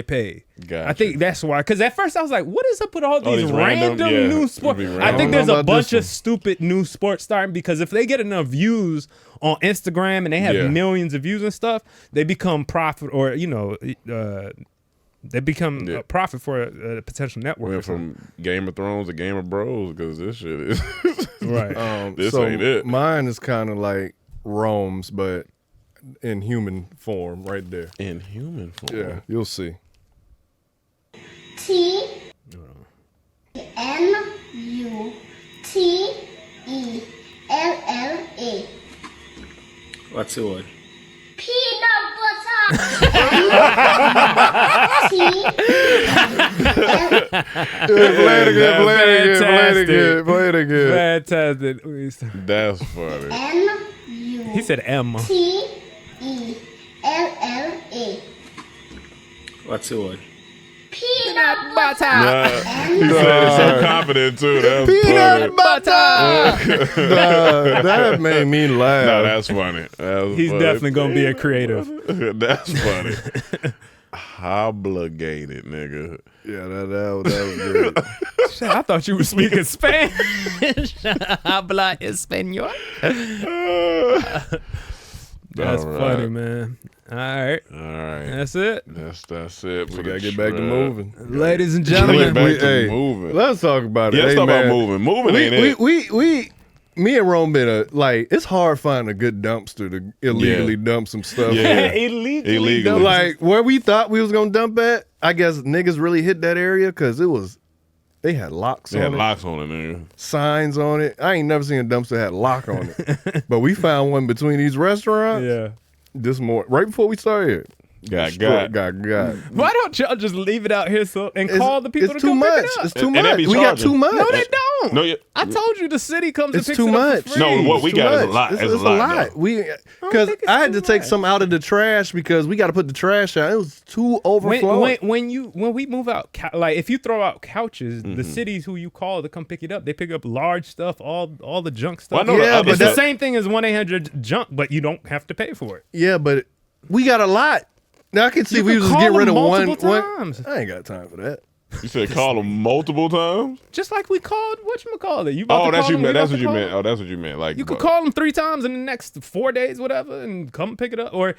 paid. Gotcha. I think that's why. Because at first I was like, what is up with all these random yeah, new sports? it'd be I think random. there's a about bunch this of stupid new sports starting because if they get enough views on Instagram and they have Yeah. millions of views and stuff, they become profit or They become a profit for a potential network. Went from Game of Thrones to Game of Bros because this shit is right. This so ain't it. Mine is kind of like Rome's, but in human form, right there. In human form. Yeah, you'll see. TNUTELLA. What's the word? Peanut butter. Play it again. Fantastic. That's funny. He said M. TELLA. What's the word? Peanut butter. He said it so confident too. That was Peanut funny. That made me laugh. No, that's funny. He's definitely gonna be a creative. That's funny. Obligated, nigga. Yeah, that was good. Shit, I thought you were speaking Spanish. Habla español. That's funny, man. All right. That's it. That's it. We gotta get back to moving, ladies and gentlemen. Moving. Let's talk about it. Yeah, let's talk man. about moving. Moving ain't it. Me and Rome been it's hard finding a good dumpster to illegally dump some stuff. Yeah. Illegally. Like where we thought we was gonna dump at, I guess niggas really hit that area because they had locks on it. They had locks on it, nigga. Signs on it. I ain't never seen a dumpster that had a lock on it. But we found one between these restaurants. Yeah. This morning, right before we started here. Got. Why don't y'all just leave it out here and call the people to it's too come much. pick it up? It's too much. We got too much. No, they don't. No, I told you the city comes It's and picks too it up much. for free. No, what we It's got too is a much. lot. It's It's a lot. Because I had to take some out of the trash because we got to put the trash out. It was too overflowing. When we move out, like if you throw out couches, the cities who you call to come pick it up, they pick up large stuff, all the junk stuff. Well, I know it's the same thing as 1-800-JUNK, but you don't have to pay for it. Yeah, but we got a lot. Now I can see You we can just call get rid of them one. multiple times. I ain't got time for that. You said call them multiple times? Just like we called whatchamacallit. You Oh, that's you what you meant. Oh, that's what you meant. Like you could call them 3 times in the next 4 days, whatever, and come pick it up, or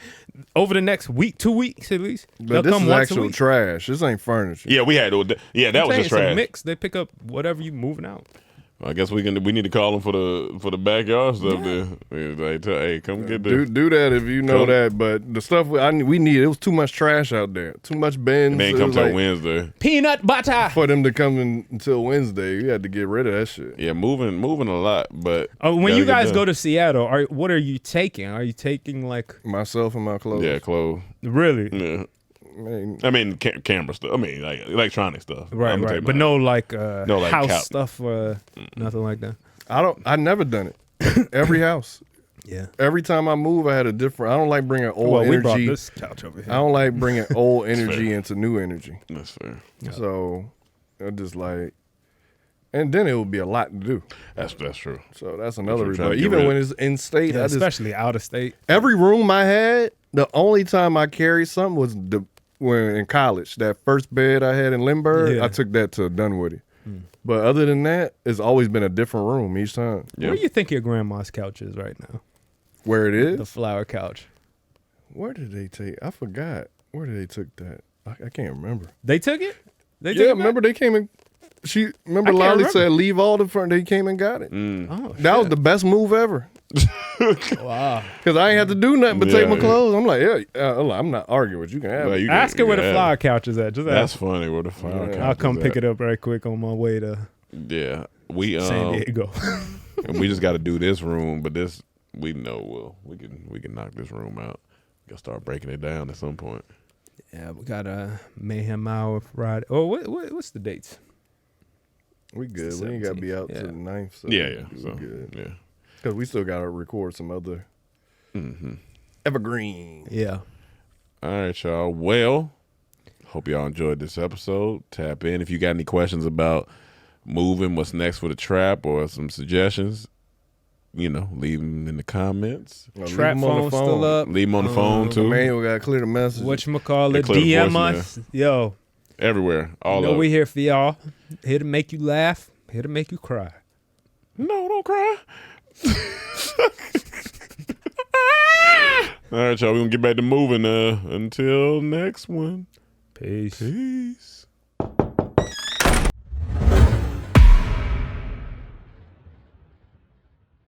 over the next week, 2 weeks at least. But this is actual trash. This ain't furniture. Yeah, we had. Yeah, that was just It's a trash. mix. They pick up whatever you moving out. Well, I guess we need to call them for the backyard stuff. Then hey, come get the Do that if you know that. But the stuff we need, it was too much trash out there. Too much bins. They ain't come till Wednesday. Peanut butter. For them to come in until Wednesday, you had to get rid of that shit. Yeah, moving a lot. But when you guys go to Seattle, what are you taking? Are you taking like myself and my clothes? Yeah, clothes. Really? Yeah. I mean, camera stuff. I mean, like electronic stuff. Right. But no, like house stuff, nothing like that. I never done it. Every house. Yeah. Every time I move, I had a different. I don't like bringing old energy. We brought this couch over here. I don't like bringing old energy into new energy. That's fair. So I just like, and then it would be a lot to do. That's true. So that's another reason. But Even when it's in state, especially out of state. Every room I had, the only time I carried something was when in college. That first bed I had in Lindbergh, I took that to Dunwoody. But other than that, it's always been a different room each time. Where do you think your grandma's couch is right now? Where it is? The flower couch. Where did they take? I forgot. Where did they took that? I can't remember. They took it? Remember they came and Lolly said leave all the front. They came and got it. Oh, that was the best move ever. Wow. Because I ain't had to do nothing but take my clothes. I'm like, I'm not arguing with you. Can have it. Ask her where the flower couch is at. That's funny. Where the flower couch is I'll come pick it up right quick on my way to San Diego. And we just got to do this room, but this we know we can knock this room out. Got to start breaking it down at some point. Yeah, we got a Mayhem Hour Friday. Oh, what's the dates? We good. We ain't got to be out till the 9th. So yeah. So good. Yeah. Because we still got to record some other evergreen. Yeah. All right, y'all. Well, hope y'all enjoyed this episode. Tap in if you got any questions about moving, what's next for the trap, or some suggestions. Leave them in the comments. Trap phone still up. Leave them on the phone too. Manuel got to clear the message. Whatchamacallit, DM us. Yo. Everywhere. All we here for y'all. Here to make you laugh. Here to make you cry. No, don't cry. All right, y'all. We're going to get back to moving until next one. Peace. Peace.